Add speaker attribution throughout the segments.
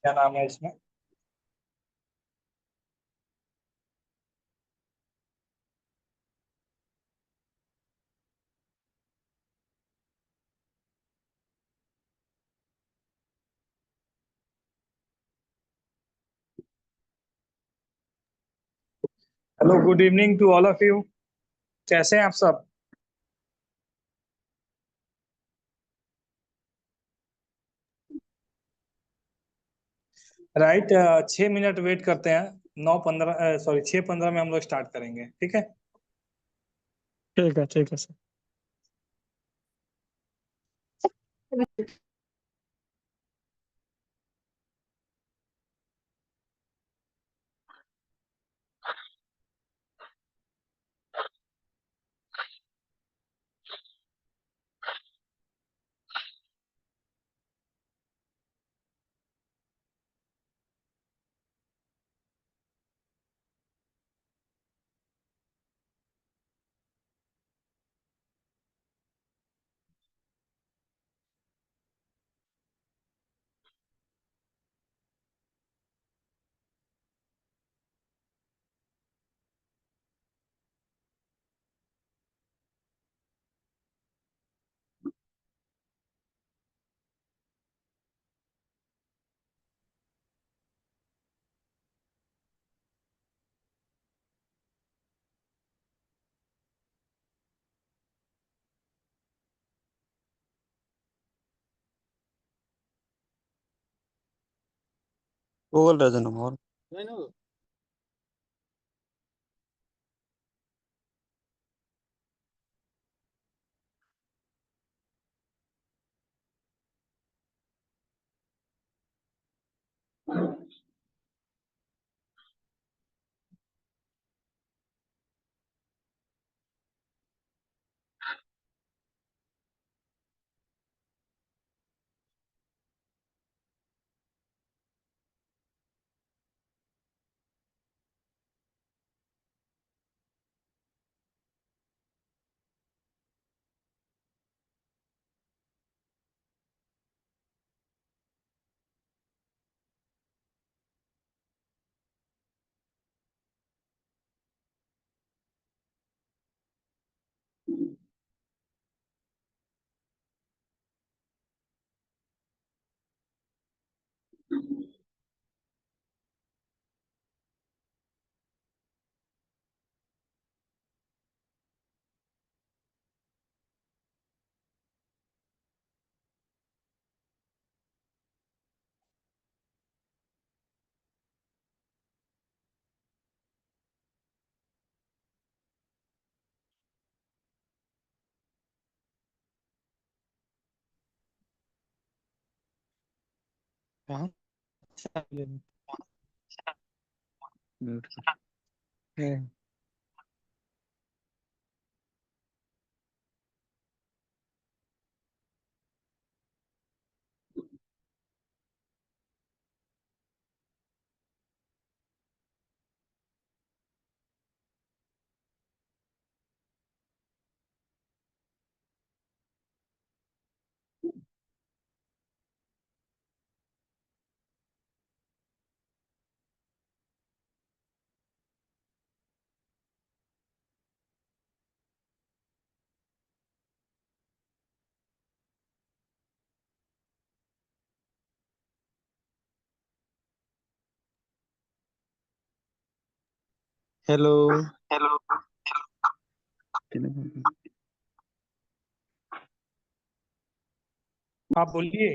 Speaker 1: क्या नाम है इसमें? Hello, good evening to all of you. कैसे हैं आप सब? राइट। 6 मिनट वेट करते हैं। 9:15, सॉरी 6:15 में हम लोग स्टार्ट करेंगे, ठीक है?
Speaker 2: ठीक है सर।
Speaker 3: गूगल रहते और कहाँ म्यूट कर। Hello hello.
Speaker 1: आप बोलिए।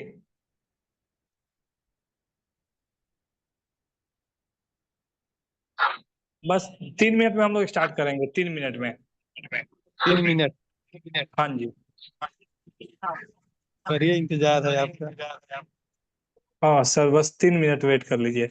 Speaker 1: बस 3 मिनट में हम लोग स्टार्ट करेंगे, 3 मिनट में।
Speaker 3: 3 मिनट
Speaker 1: हाँ जी।
Speaker 3: करिए, इंतजार है आपका।
Speaker 1: हाँ सर, बस 3 मिनट वेट कर लीजिए।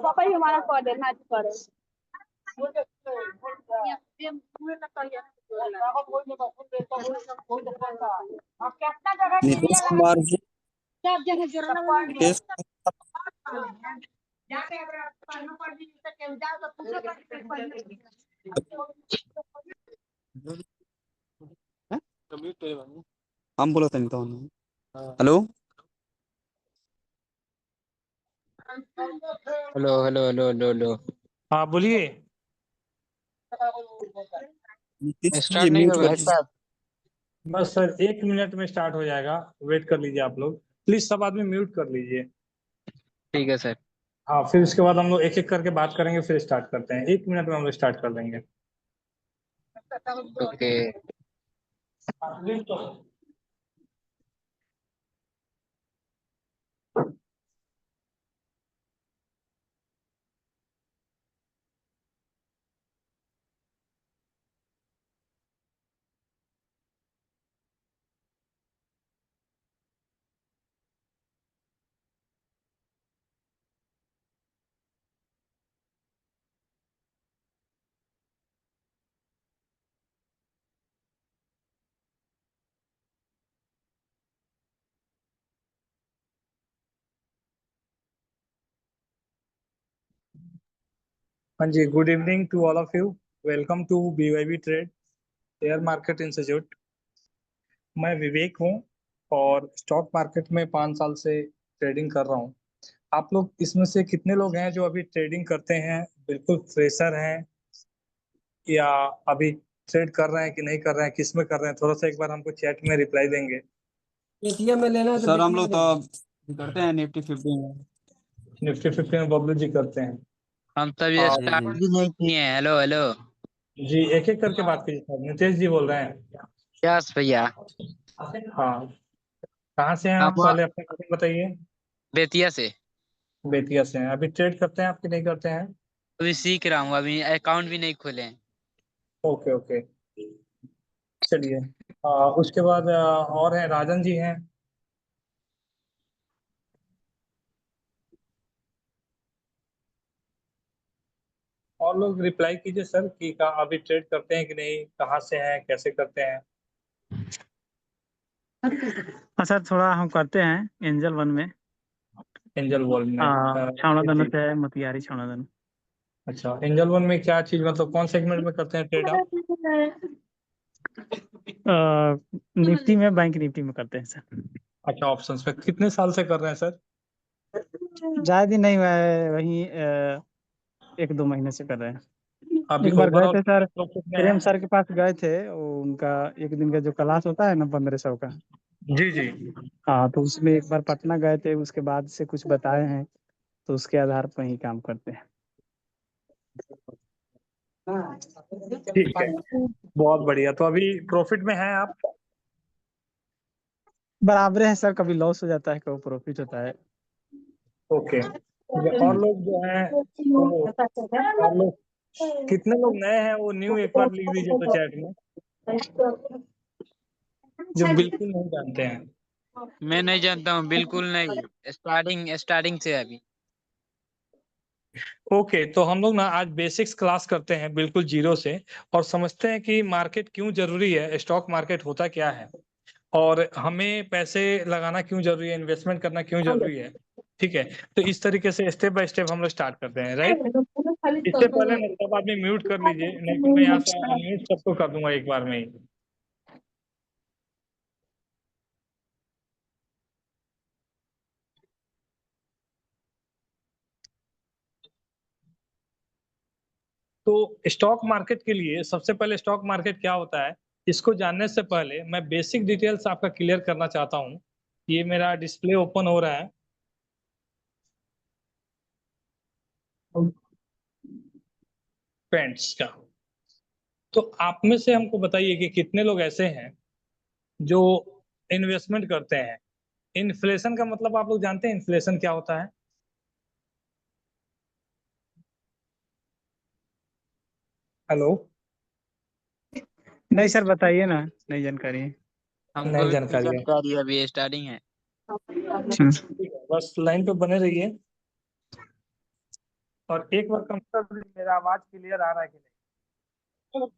Speaker 2: पापा ही हमारा कर देना करे
Speaker 4: नीतीश कुमार जी देश हम बोला था hello
Speaker 5: hello hello hello hello hello.
Speaker 1: हाँ बोलिए।
Speaker 4: नीतीश
Speaker 5: स्टार्ट
Speaker 4: जी
Speaker 5: नहीं
Speaker 4: म्यूट
Speaker 5: होगा
Speaker 4: कर
Speaker 5: भाई
Speaker 4: दीजिए।
Speaker 5: साहब?
Speaker 1: बस सर 1 मिनट में स्टार्ट हो जाएगा, वेट कर लीजिए आप लोग। प्लीज सब आदमी म्यूट कर लीजिए।
Speaker 5: ठीक है सर।
Speaker 1: हाँ, फिर उसके बाद हम लोग एक एक करके बात करेंगे, फिर स्टार्ट करते हैं। 1 मिनट में हम लोग स्टार्ट कर देंगे।
Speaker 5: ओके।
Speaker 1: हाँ जी, good evening to all of you. Welcome to BYB trade share market institute. मैं विवेक हूँ और स्टॉक मार्केट में 5 साल से ट्रेडिंग कर रहा हूँ। आप लोग इसमें से कितने लोग हैं जो अभी ट्रेडिंग करते हैं, बिल्कुल फ्रेशर हैं, या अभी ट्रेड कर रहे हैं कि नहीं कर रहे हैं, किस में कर रहे हैं? थोड़ा सा एक बार हमको चैट में रिप्लाई देंगे।
Speaker 4: एटीएम में लेना है सर, हम लोग तो करते हैं निफ्टी 50 में।
Speaker 1: निफ्टी 50 में बबलू जी करते हैं।
Speaker 5: हम तभी स्टार्ट भी नहीं किए हैं। Hello hello.
Speaker 1: जी, एक एक करके बात कीजिए सर। नितेश जी बोल रहे हैं।
Speaker 5: यस भैया।
Speaker 1: हाँ, कहाँ से हैं आप?
Speaker 5: आप
Speaker 1: पहले अपना नाम बताइए।
Speaker 5: बेतिया से।
Speaker 1: बेतिया से हैं। अभी ट्रेड करते हैं आप कि नहीं करते हैं?
Speaker 5: अभी सीख रहा हूँ, अभी अकाउंट भी नहीं खोले हैं।
Speaker 1: ओके ओके, चलिए। उसके बाद और हैं, राजन जी हैं। और लोग रिप्लाई कीजिए सर कि अभी ट्रेड करते हैं कि नहीं, कहाँ से हैं, कैसे करते हैं?
Speaker 6: हाँ सर, थोड़ा हम करते हैं एंजल वन में।
Speaker 1: एंजल वर्ल्ड में
Speaker 6: छावड़ा दोनों
Speaker 1: जी।
Speaker 6: से है, मोतिहारी छावड़ा दोनों।
Speaker 1: अच्छा, एंजल वन में क्या चीज, मतलब कौन सेगमेंट में करते हैं ट्रेड आप?
Speaker 6: निफ्टी में, बैंक निफ्टी में करते हैं सर।
Speaker 1: अच्छा, ऑप्शंस पे कितने साल से कर रहे हैं सर?
Speaker 6: ज्यादा दिन नहीं हुआ है, वही 1-2 महीने से कर रहे हैं।
Speaker 1: अभी
Speaker 6: एक बार गए
Speaker 1: ओवरऑल
Speaker 6: थे सर,
Speaker 1: प्रॉफिट में
Speaker 6: प्रेम
Speaker 1: है?
Speaker 6: सर के पास गए थे, वो उनका एक दिन का जो क्लास होता है ना 1500 का।
Speaker 1: जी जी।
Speaker 6: हाँ, तो उसमें एक बार पटना गए थे, उसके बाद से कुछ बताए हैं, तो उसके आधार पर ही काम करते हैं।
Speaker 1: ठीक है, बहुत बढ़िया। तो अभी प्रॉफिट में हैं आप?
Speaker 6: बराबर है सर, कभी लॉस हो जाता है, कभी प्रॉफिट होता है।
Speaker 1: ओके। और लोग जो हैं वो, और लोग कितने लोग नए हैं वो न्यू एक बार लिख दीजिए तो चैट में, जो बिल्कुल नहीं जानते हैं।
Speaker 5: मैं नहीं जानता हूँ, बिल्कुल नहीं। स्टार्टिंग स्टार्टिंग से अभी।
Speaker 1: ओके, तो हम लोग ना आज बेसिक्स क्लास करते हैं बिल्कुल जीरो से, और समझते हैं कि मार्केट क्यों जरूरी है, स्टॉक मार्केट होता क्या है, और हमें पैसे लगाना क्यों जरूरी है, इन्वेस्टमेंट करना क्यों जरूरी है। ठीक है, तो इस तरीके से स्टेप बाय स्टेप हम लोग स्टार्ट करते हैं, राइट। इससे पहले ना सब आदमी म्यूट कर लीजिए, नहीं तो मैं यहाँ से अनम्यूट सबको कर दूंगा एक बार में ही। तो स्टॉक मार्केट के लिए सबसे पहले स्टॉक मार्केट क्या होता है, इसको जानने से पहले मैं बेसिक डिटेल्स आपका क्लियर करना चाहता हूँ। ये मेरा डिस्प्ले ओपन हो रहा है। पेंट्स का, तो आप में से हमको बताइए कि कितने लोग ऐसे हैं जो इन्वेस्टमेंट करते हैं। इन्फ्लेशन का मतलब आप लोग जानते हैं इन्फ्लेशन क्या होता है? हेलो।
Speaker 6: नहीं सर, बताइए ना, नई जानकारी है।
Speaker 5: हमको
Speaker 1: नई
Speaker 5: भी
Speaker 1: जानकारी है।
Speaker 5: जानकारी है, अभी स्टार्टिंग है।
Speaker 6: अच्छा।
Speaker 1: ठीक है, बस लाइन पे बने रहिए। और एक बार कंफर्म मेरा आवाज क्लियर आ रहा है कि नहीं?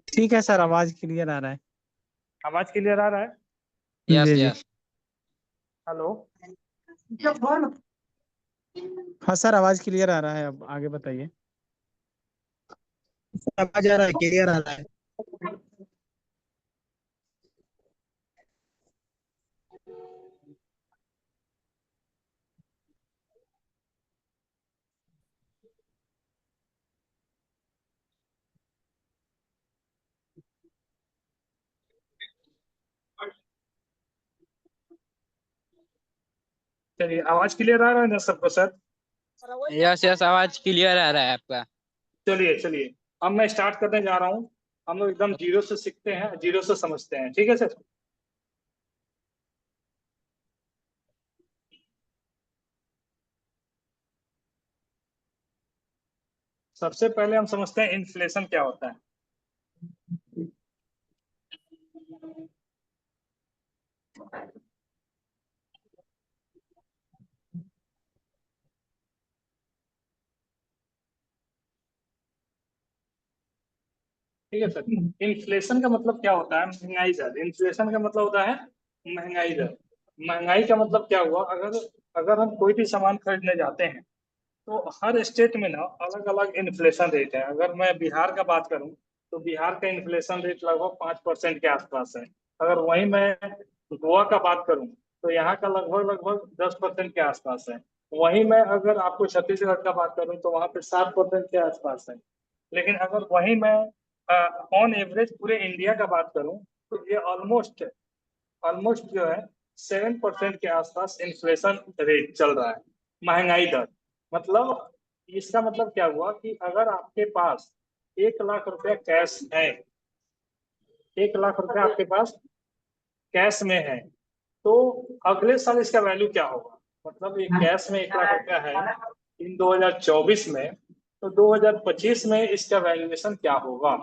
Speaker 6: ठीक है सर, आवाज क्लियर आ रहा है।
Speaker 1: आवाज क्लियर आ रहा है?
Speaker 5: यस
Speaker 6: जी जी।
Speaker 5: यस।
Speaker 1: हेलो।
Speaker 6: हाँ सर, आवाज क्लियर आ रहा है, अब आगे बताइए।
Speaker 3: आवाज आ रहा है, क्लियर आ रहा है।
Speaker 1: चलिए, आवाज क्लियर आ रहा है ना सबको सर?
Speaker 5: यस यस, आवाज क्लियर आ रहा है आपका।
Speaker 1: चलिए चलिए, अब मैं स्टार्ट करने जा रहा हूँ। हम लोग एकदम जीरो से सीखते हैं, जीरो से समझते हैं, ठीक है सर? सबसे पहले हम समझते हैं इन्फ्लेशन क्या होता है। ठीक है सर। इन्फ्लेशन का मतलब क्या होता है? महंगाई दर। इन्फ्लेशन का मतलब होता है महंगाई दर। महंगाई का मतलब क्या हुआ? अगर अगर हम कोई भी सामान खरीदने जाते हैं तो हर स्टेट में ना अलग अलग इन्फ्लेशन रेट है। अगर मैं बिहार का बात करूं तो बिहार का इन्फ्लेशन रेट लगभग 5% के आसपास है। अगर वहीं मैं गोवा का बात करूं तो यहाँ का लगभग लगभग 10% के आसपास है। वहीं मैं अगर आपको छत्तीसगढ़ का बात करूं तो वहाँ पे 7% के आसपास है। लेकिन अगर वहीं मैं ऑन एवरेज पूरे इंडिया का बात करूं तो ये ऑलमोस्ट ऑलमोस्ट जो है 7% के आसपास इन्फ्लेशन रेट चल रहा है। महंगाई दर मतलब, इसका मतलब क्या हुआ कि अगर आपके पास 1 लाख रुपया कैश है, 1 लाख रुपया आपके पास कैश में है, तो अगले साल इसका वैल्यू क्या होगा? मतलब ये कैश में 1 लाख रुपया है इन 2024 में, तो 2025 में इसका वैल्यूएशन क्या होगा?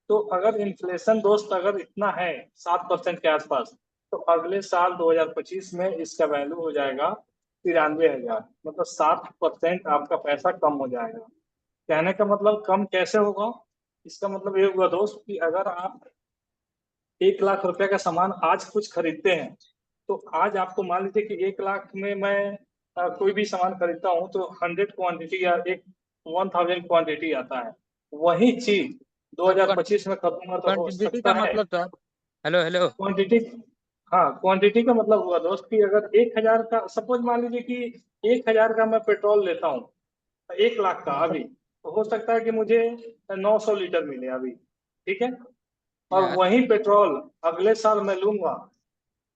Speaker 1: तो अगर इन्फ्लेशन दोस्त अगर इतना है 7% के आसपास, तो अगले साल 2025 में इसका वैल्यू हो जाएगा 93,000। मतलब 7% आपका पैसा कम हो जाएगा। कहने का मतलब कम कैसे होगा? इसका मतलब ये हुआ दोस्त कि अगर आप 1 लाख रुपए का सामान आज कुछ खरीदते हैं, तो आज आपको मान लीजिए कि 1 लाख में मैं कोई भी सामान खरीदता हूँ तो 100 क्वांटिटी या 1000 क्वांटिटी आता है। वही चीज 2025 में खत्म तो हो
Speaker 5: क्वांटिटी
Speaker 1: सकता
Speaker 5: का
Speaker 1: है।
Speaker 5: मतलब सर, हेलो हेलो।
Speaker 1: क्वांटिटी, हाँ, क्वांटिटी का मतलब हुआ दोस्त कि अगर 1,000 का, सपोज मान लीजिए कि 1,000 का मैं पेट्रोल लेता हूँ 1 लाख का अभी, तो हो सकता है कि मुझे 900 लीटर मिले अभी। ठीक है। और
Speaker 5: यस
Speaker 1: वही पेट्रोल अगले साल मैं लूंगा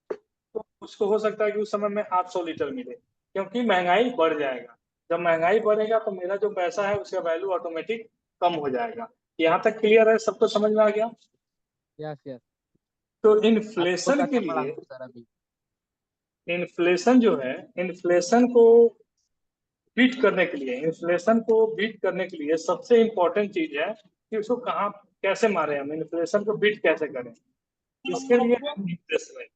Speaker 1: तो उसको हो सकता है कि उस समय में 800 लीटर मिले, क्योंकि महंगाई बढ़ जाएगा। जब महंगाई बढ़ेगा तो मेरा जो पैसा है उसका वैल्यू ऑटोमेटिक कम हो जाएगा। यहाँ तक क्लियर है? सबको समझ में आ गया?
Speaker 5: Yes yes.
Speaker 1: तो
Speaker 5: आपको
Speaker 1: इन्फ्लेशन के
Speaker 5: कैसा पड़ा
Speaker 1: लिए,
Speaker 5: सर अभी?
Speaker 1: इन्फ्लेशन जो है, इन्फ्लेशन को बीट करने के लिए, इन्फ्लेशन को बीट करने के लिए सबसे इम्पोर्टेंट चीज है कि उसको कहाँ, कैसे मारे, हम इन्फ्लेशन को बीट कैसे करें। इसके लिए इन्वेस्टमेंट,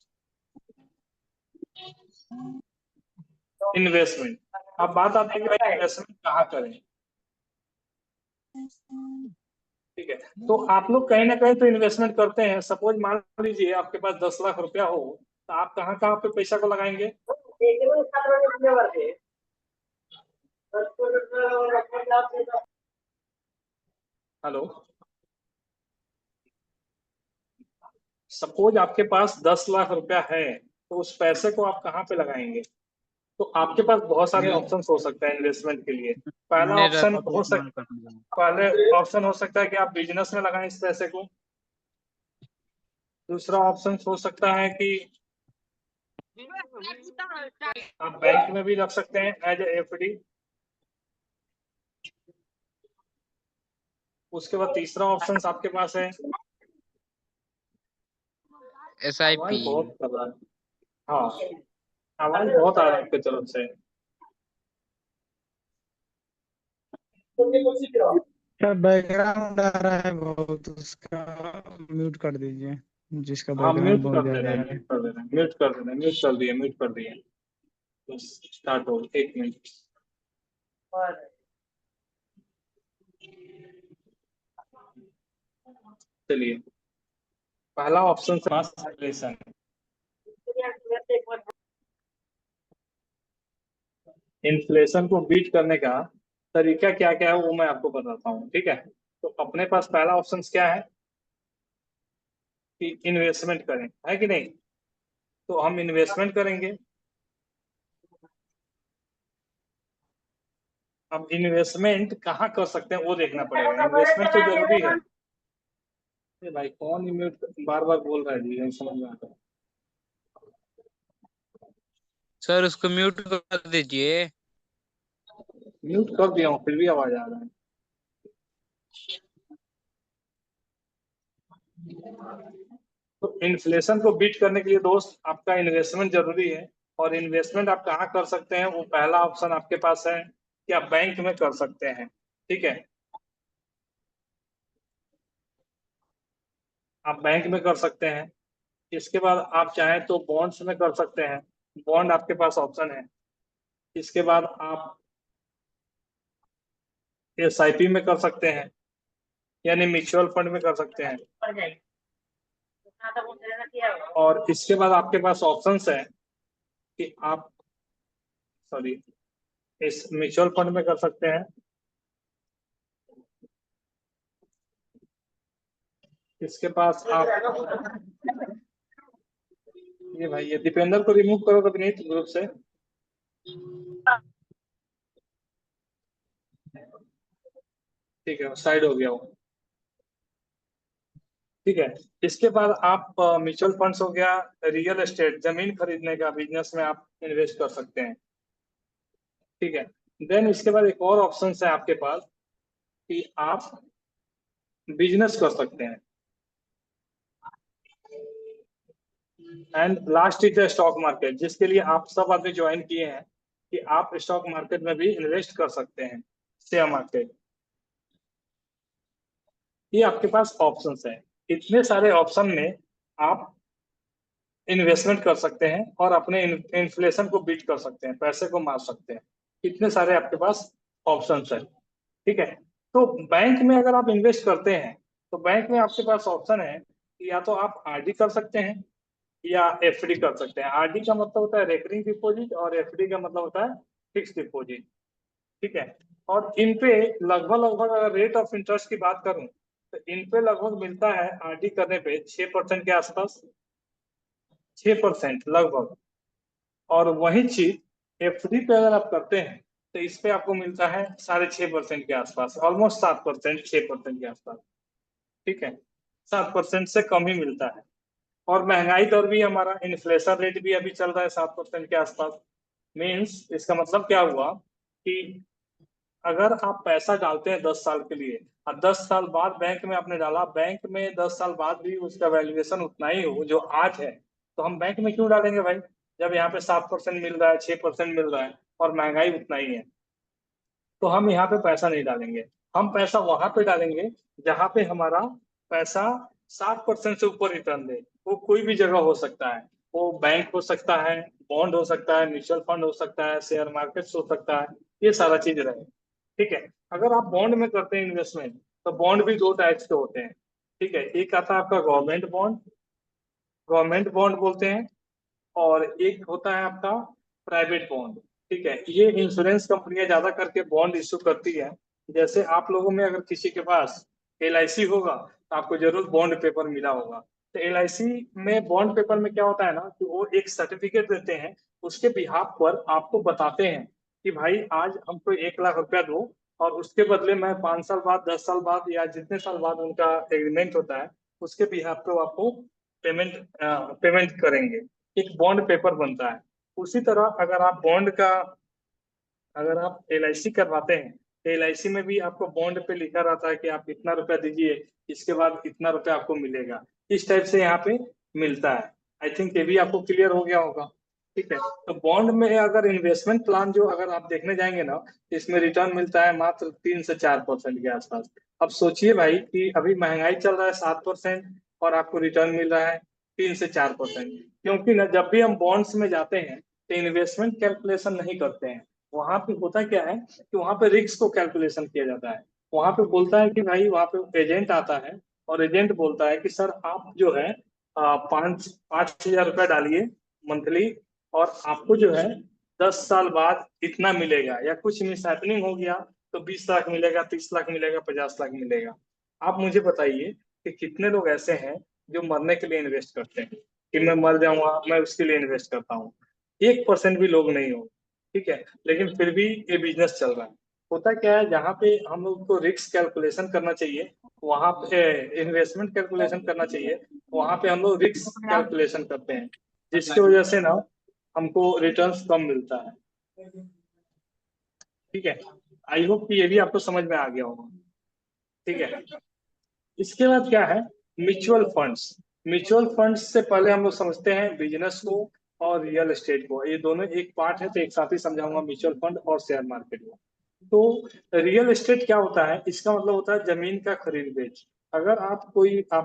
Speaker 1: इन्वेस्टमेंट। अब बात आती है कि भाई इन्वेस्टमेंट कहाँ करें। ठीक है, तो आप लोग कहीं ना कहीं तो इन्वेस्टमेंट करते हैं। सपोज मान लीजिए आपके पास 10 लाख रुपया हो, तो आप कहाँ कहाँ पे पैसा को लगाएंगे? हेलो। सपोज आपके पास 10 लाख रुपया है, तो उस पैसे को आप कहाँ पे लगाएंगे? तो आपके पास बहुत सारे ऑप्शंस हो सकते हैं इन्वेस्टमेंट के लिए। पहला
Speaker 5: हमने
Speaker 1: ऑप्शन
Speaker 5: रखा तो
Speaker 1: हो
Speaker 5: इस्तेमाल
Speaker 1: सक
Speaker 5: कर लिया।
Speaker 1: पहले ऑप्शन हो सकता है कि आप बिजनेस में लगाएं इस पैसे को। दूसरा ऑप्शन हो सकता है कि आप बैंक में भी रख सकते हैं एज ए एफडी। उसके बाद तीसरा ऑप्शन आपके पास है, आवाज
Speaker 5: SIP।
Speaker 1: बहुत कर रहा है। हाँ, आवाज बहुत आ रहा है आपकी तरफ से।
Speaker 6: सर बैकग्राउंड आ रहा है बहुत, उसका म्यूट कर दीजिए, जिसका
Speaker 1: हाँ म्यूट
Speaker 6: बैकग्राउंड बहुत
Speaker 1: कर दे
Speaker 6: ज्यादा
Speaker 1: रहे हैं,
Speaker 6: है।
Speaker 1: म्यूट कर दे रहे हैं, म्यूट कर दे रहे हैं, म्यूट कर दिए, म्यूट कर दिए। बस स्टार्ट हो, 1 मिनट। चलिए, पहला ऑप्शन से मास इन्फ्लेशन। इन्फ्लेशन को बीट करने का तरीका क्या क्या है वो मैं आपको बताता हूँ, ठीक है। तो अपने पास पहला ऑप्शन क्या है कि इन्वेस्टमेंट करें, है कि नहीं। तो हम इन्वेस्टमेंट करेंगे। अब इन्वेस्टमेंट कहाँ कर सकते हैं वो देखना पड़ेगा, इन्वेस्टमेंट तो जरूरी है। ये भाई कौन म्यूट बार बार बोल रहा है जी, नहीं समझ में आता है।
Speaker 5: सर उसको म्यूट कर दीजिए।
Speaker 1: म्यूट कर दिया हूँ फिर भी आवाज आ रहा है। तो इन्फ्लेशन को बीट करने के लिए दोस्त आपका इन्वेस्टमेंट जरूरी है। और इन्वेस्टमेंट आप कहाँ कर सकते हैं वो पहला ऑप्शन आपके पास है कि आप बैंक में कर सकते हैं, ठीक है। आप बैंक में कर सकते हैं। इसके बाद आप चाहें तो बॉन्ड्स में कर सकते हैं, बॉन्ड आपके पास ऑप्शन है। इसके बाद आप एसआईपी में कर सकते हैं, यानी म्यूचुअल फंड में कर सकते हैं। और इसके बाद आपके पास ऑप्शंस है कि आप, सॉरी, इस म्यूचुअल फंड में कर सकते हैं। इसके पास आप, ये भाई ये दीपेंद्र को रिमूव करो कभी नहीं ग्रुप से। ठीक है, साइड हो गया वो, ठीक है। इसके बाद आप म्यूचुअल फंड्स हो गया, रियल एस्टेट जमीन खरीदने का बिजनेस में आप इन्वेस्ट कर सकते हैं, ठीक है। देन इसके बाद एक और ऑप्शन है आपके पास कि आप बिजनेस कर सकते हैं। And last is the stock market, जिसके लिए आप सब आदमी ज्वाइन किए हैं कि आप स्टॉक मार्केट में भी इन्वेस्ट कर सकते हैं, शेयर मार्केट। ये आपके पास ऑप्शंस हैं। इतने सारे ऑप्शन में आप इन्वेस्टमेंट कर सकते हैं और अपने इन्फ्लेशन को बीट कर सकते हैं, पैसे को मार सकते हैं। इतने सारे आपके पास ऑप्शंस हैं, ठीक है। तो बैंक में अगर आप इन्वेस्ट करते हैं तो बैंक में आपके पास ऑप्शन है कि या तो आप आरडी कर सकते हैं या एफडी कर सकते हैं। आरडी का मतलब होता है रेकरिंग डिपॉजिट और एफडी का मतलब होता है फिक्स डिपॉजिट, ठीक है। और इन पे लगभग लगभग अगर रेट ऑफ इंटरेस्ट की बात करूं तो इन पे लगभग मिलता है आरडी करने पे 6% के आसपास, 6% लगभग। और वही चीज एफडी पे अगर आप करते हैं तो इस पे आपको मिलता है 6.5% के आसपास, ऑलमोस्ट 7%, 6% के आसपास, ठीक है। 7% से कम ही मिलता है। और महंगाई दर भी हमारा, इन्फ्लेशन रेट भी अभी चल रहा है 7% के आसपास। मीन्स इसका मतलब क्या हुआ कि अगर आप पैसा डालते हैं 10 साल के लिए और 10 साल बाद बैंक में आपने डाला, बैंक में 10 साल बाद भी उसका वैल्यूएशन उतना ही हो जो आज है, तो हम बैंक में क्यों डालेंगे भाई, जब यहाँ पे 7% मिल रहा है, 6% मिल रहा है और महंगाई उतना ही है। तो हम यहाँ पे पैसा नहीं डालेंगे, हम पैसा वहां पे डालेंगे जहाँ पे हमारा पैसा 7% से ऊपर रिटर्न दे। वो कोई भी जगह हो सकता है, वो बैंक हो सकता है, बॉन्ड हो सकता है, म्यूचुअल फंड हो सकता है, शेयर मार्केट हो सकता है, ये सारा चीज रहे, ठीक है। अगर आप बॉन्ड में करते हैं इन्वेस्टमेंट तो बॉन्ड भी दो टाइप्स के होते हैं, ठीक है। एक आता है आपका गवर्नमेंट बॉन्ड, गवर्नमेंट बॉन्ड बोलते हैं। और एक होता है आपका प्राइवेट बॉन्ड, ठीक है। ये इंश्योरेंस कंपनियां ज्यादा करके बॉन्ड इश्यू करती है। जैसे आप लोगों में अगर किसी के पास एलआईसी होगा तो आपको जरूर बॉन्ड पेपर मिला होगा। तो एलआईसी में बॉन्ड पेपर में क्या होता है ना कि वो एक सर्टिफिकेट देते हैं, उसके बिहाफ पर आपको बताते हैं कि भाई आज हमको 1 लाख रुपया दो और उसके बदले में 5 साल बाद, 10 साल बाद या जितने साल बाद उनका एग्रीमेंट होता है उसके बिहाफ पे वो आपको पेमेंट पेमेंट करेंगे। एक बॉन्ड पेपर बनता है। उसी तरह अगर आप एलआईसी करवाते हैं तो एलआईसी में भी आपको बॉन्ड पे लिखा रहता है कि आप इतना रुपया दीजिए, इसके बाद इतना रुपया आपको मिलेगा। इस टाइप से यहाँ पे मिलता है। आई थिंक ये भी आपको क्लियर हो गया होगा, ठीक है। तो बॉन्ड में अगर इन्वेस्टमेंट प्लान जो अगर आप देखने जाएंगे ना, इसमें रिटर्न मिलता है मात्र 3 से 4% के आसपास। अब सोचिए भाई कि अभी महंगाई चल रहा है 7% और आपको रिटर्न मिल रहा है 3 से 4%। क्योंकि ना जब भी हम बॉन्ड्स में जाते हैं तो इन्वेस्टमेंट कैलकुलेशन नहीं करते हैं। वहां पे होता क्या है कि वहां पे रिस्क को कैलकुलेशन किया जाता है। वहां पे बोलता है कि भाई वहां पे एजेंट आता है और एजेंट बोलता है कि सर आप जो है 5,000 रुपया डालिए मंथली, और आपको जो है 10 साल बाद इतना मिलेगा, या कुछ मिस हैपनिंग हो गया तो 20 लाख मिलेगा, 30 लाख मिलेगा, 50 लाख मिलेगा। आप मुझे बताइए कि कितने लोग ऐसे हैं जो मरने के लिए इन्वेस्ट करते हैं कि मैं मर जाऊंगा मैं उसके लिए इन्वेस्ट करता हूँ। 1% भी लोग नहीं हो, ठीक है, लेकिन फिर भी ये बिजनेस चल रहा है। होता क्या है, जहाँ पे हम लोग को रिस्क कैलकुलेशन करना चाहिए वहां पे इन्वेस्टमेंट कैलकुलेशन करना चाहिए, वहां पे हम लोग रिस्क कैलकुलेशन करते हैं, जिसकी वजह से ना हमको रिटर्न्स कम मिलता है। ठीक है, आई होप कि ये भी आपको समझ में आ गया होगा। ठीक है, इसके बाद क्या है, म्यूचुअल फंड्स। म्यूचुअल फंड्स से पहले हम लोग समझते हैं बिजनेस को और रियल एस्टेट को। ये दोनों एक पार्ट है तो एक साथ ही समझाऊंगा, म्यूचुअल फंड और शेयर मार्केट को। तो रियल एस्टेट क्या होता है, इसका मतलब होता है जमीन का खरीद बेच। अगर आप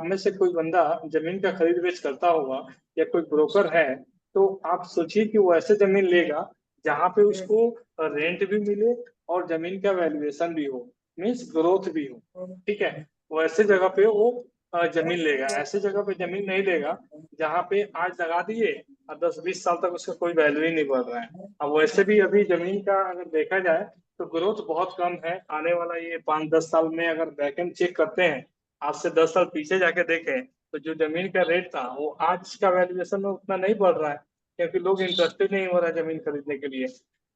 Speaker 1: में से कोई बंदा जमीन का खरीद बेच करता होगा या कोई ब्रोकर है, तो आप सोचिए कि वो ऐसे जमीन लेगा जहां पे उसको रेंट भी मिले और जमीन का वैल्यूएशन भी हो, मीन्स ग्रोथ भी हो। ठीक है, वो ऐसे जगह पे वो जमीन लेगा, ऐसे जगह पे जमीन नहीं लेगा जहाँ पे आज लगा दिए और 10-20 साल तक उसका कोई वैल्यू ही नहीं बढ़ रहा है। अब वैसे भी अभी जमीन का अगर देखा जाए तो ग्रोथ बहुत कम है। आने वाला ये 5-10 साल में अगर बैकएंड चेक करते हैं, आज से 10 साल पीछे जाके देखें तो जो जमीन का रेट था वो आज का वैल्यूएशन में उतना नहीं बढ़ रहा है, क्योंकि लोग इंटरेस्टेड नहीं हो रहा है जमीन खरीदने के लिए।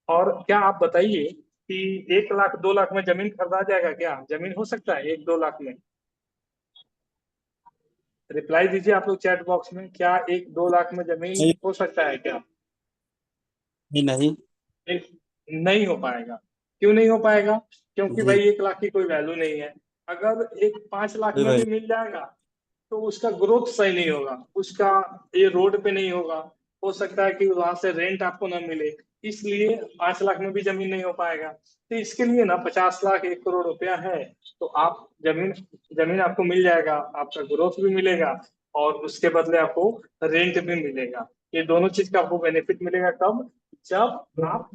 Speaker 1: और क्या आप बताइए कि 1 लाख 2 लाख में जमीन खरीदा जाएगा क्या? जमीन हो सकता है 1-2 लाख में? रिप्लाई दीजिए आप लोग चैट बॉक्स में, क्या 1-2 लाख में जमीन
Speaker 4: नहीं
Speaker 1: हो सकता है क्या?
Speaker 4: नहीं
Speaker 1: एक, नहीं हो पाएगा। क्यों नहीं हो पाएगा? क्योंकि
Speaker 4: जी
Speaker 1: भाई 1 लाख की कोई वैल्यू नहीं है। अगर एक 5 लाख
Speaker 4: जी
Speaker 1: में
Speaker 4: भाई।
Speaker 1: भी मिल जाएगा तो उसका ग्रोथ सही नहीं होगा, उसका ये रोड पे नहीं होगा, हो सकता है कि वहां से रेंट आपको ना मिले, इसलिए 5 लाख में भी जमीन नहीं हो पाएगा। तो इसके लिए ना 50 लाख 1 करोड़ रुपया है तो आप जमीन जमीन आपको मिल जाएगा, आपका ग्रोथ भी मिलेगा और उसके बदले आपको रेंट भी मिलेगा। ये दोनों चीज का आपको बेनिफिट मिलेगा कब? जब आप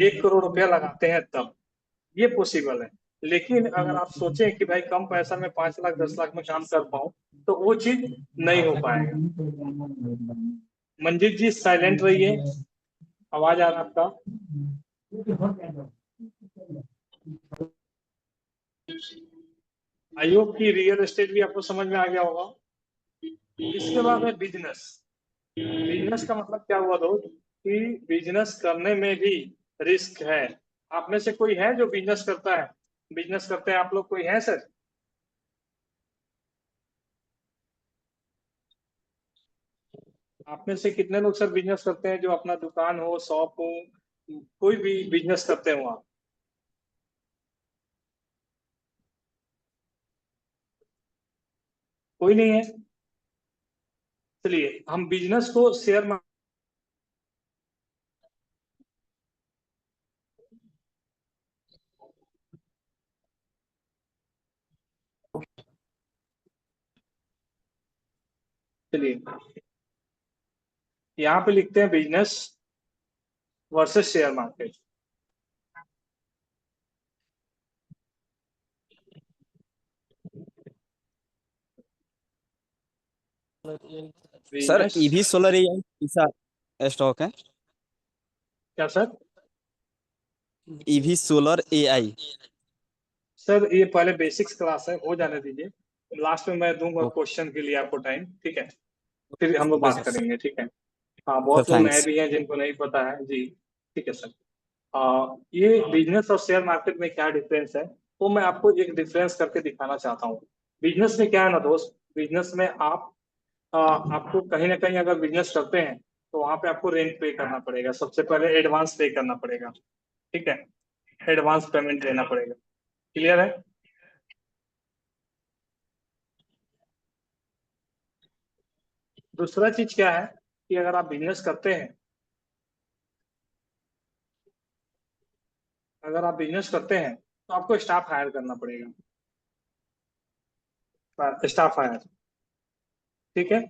Speaker 1: 1 करोड़ रुपया लगाते हैं तब ये पॉसिबल है। लेकिन अगर आप सोचें कि भाई कम पैसा में 5 लाख 10 लाख में काम कर पाऊं तो वो चीज नहीं हो पाएगा। मंजीत जी साइलेंट रहिए, आवाज आ रहा है आपका। आई होप कि रियल एस्टेट भी आपको समझ में आ गया होगा। इसके बाद है बिजनेस। बिजनेस का मतलब क्या हुआ दोस्त, कि बिजनेस करने में भी रिस्क है। आप में से कोई है जो बिजनेस करता है? बिजनेस करते हैं आप लोग, कोई है सर? आप में से कितने लोग सर बिजनेस करते हैं, जो अपना दुकान हो, शॉप हो, कोई भी बिजनेस करते हो आप? कोई नहीं है। चलिए हम बिजनेस को शेयर मार्केट। चलिए यहाँ पे लिखते हैं business versus share market.
Speaker 4: Sir
Speaker 1: business
Speaker 4: EV solar AI कैसा स्टॉक है?
Speaker 1: क्या sir?
Speaker 4: EV solar AI.
Speaker 1: Sir ये पहले बेसिक्स क्लास है, हो जाने दीजिए। लास्ट में मैं दूंगा
Speaker 4: ओके
Speaker 1: क्वेश्चन के लिए आपको टाइम, ठीक है? फिर हम लोग बात
Speaker 4: सर।
Speaker 1: करेंगे, ठीक है? हाँ,
Speaker 4: सर
Speaker 1: बहुत लोग नए
Speaker 4: थैंक्स।
Speaker 1: भी हैं जिनको नहीं पता है जी। ठीक है सर। ये बिजनेस और शेयर मार्केट में क्या डिफरेंस है, वो मैं आपको एक डिफरेंस करके दिखाना चाहता हूँ। बिजनेस में क्या है ना दोस्त, बिजनेस में आपको कहीं ना कहीं अगर बिजनेस करते हैं तो वहां पे आपको रेंट पे करना पड़ेगा, सबसे पहले एडवांस पे करना पड़ेगा। ठीक है, एडवांस पेमेंट देना पड़ेगा। क्लियर है? दूसरा चीज क्या है कि अगर आप बिजनेस करते हैं, अगर आप बिजनेस करते हैं तो आपको स्टाफ हायर करना पड़ेगा। स्टाफ हायर, ठीक है,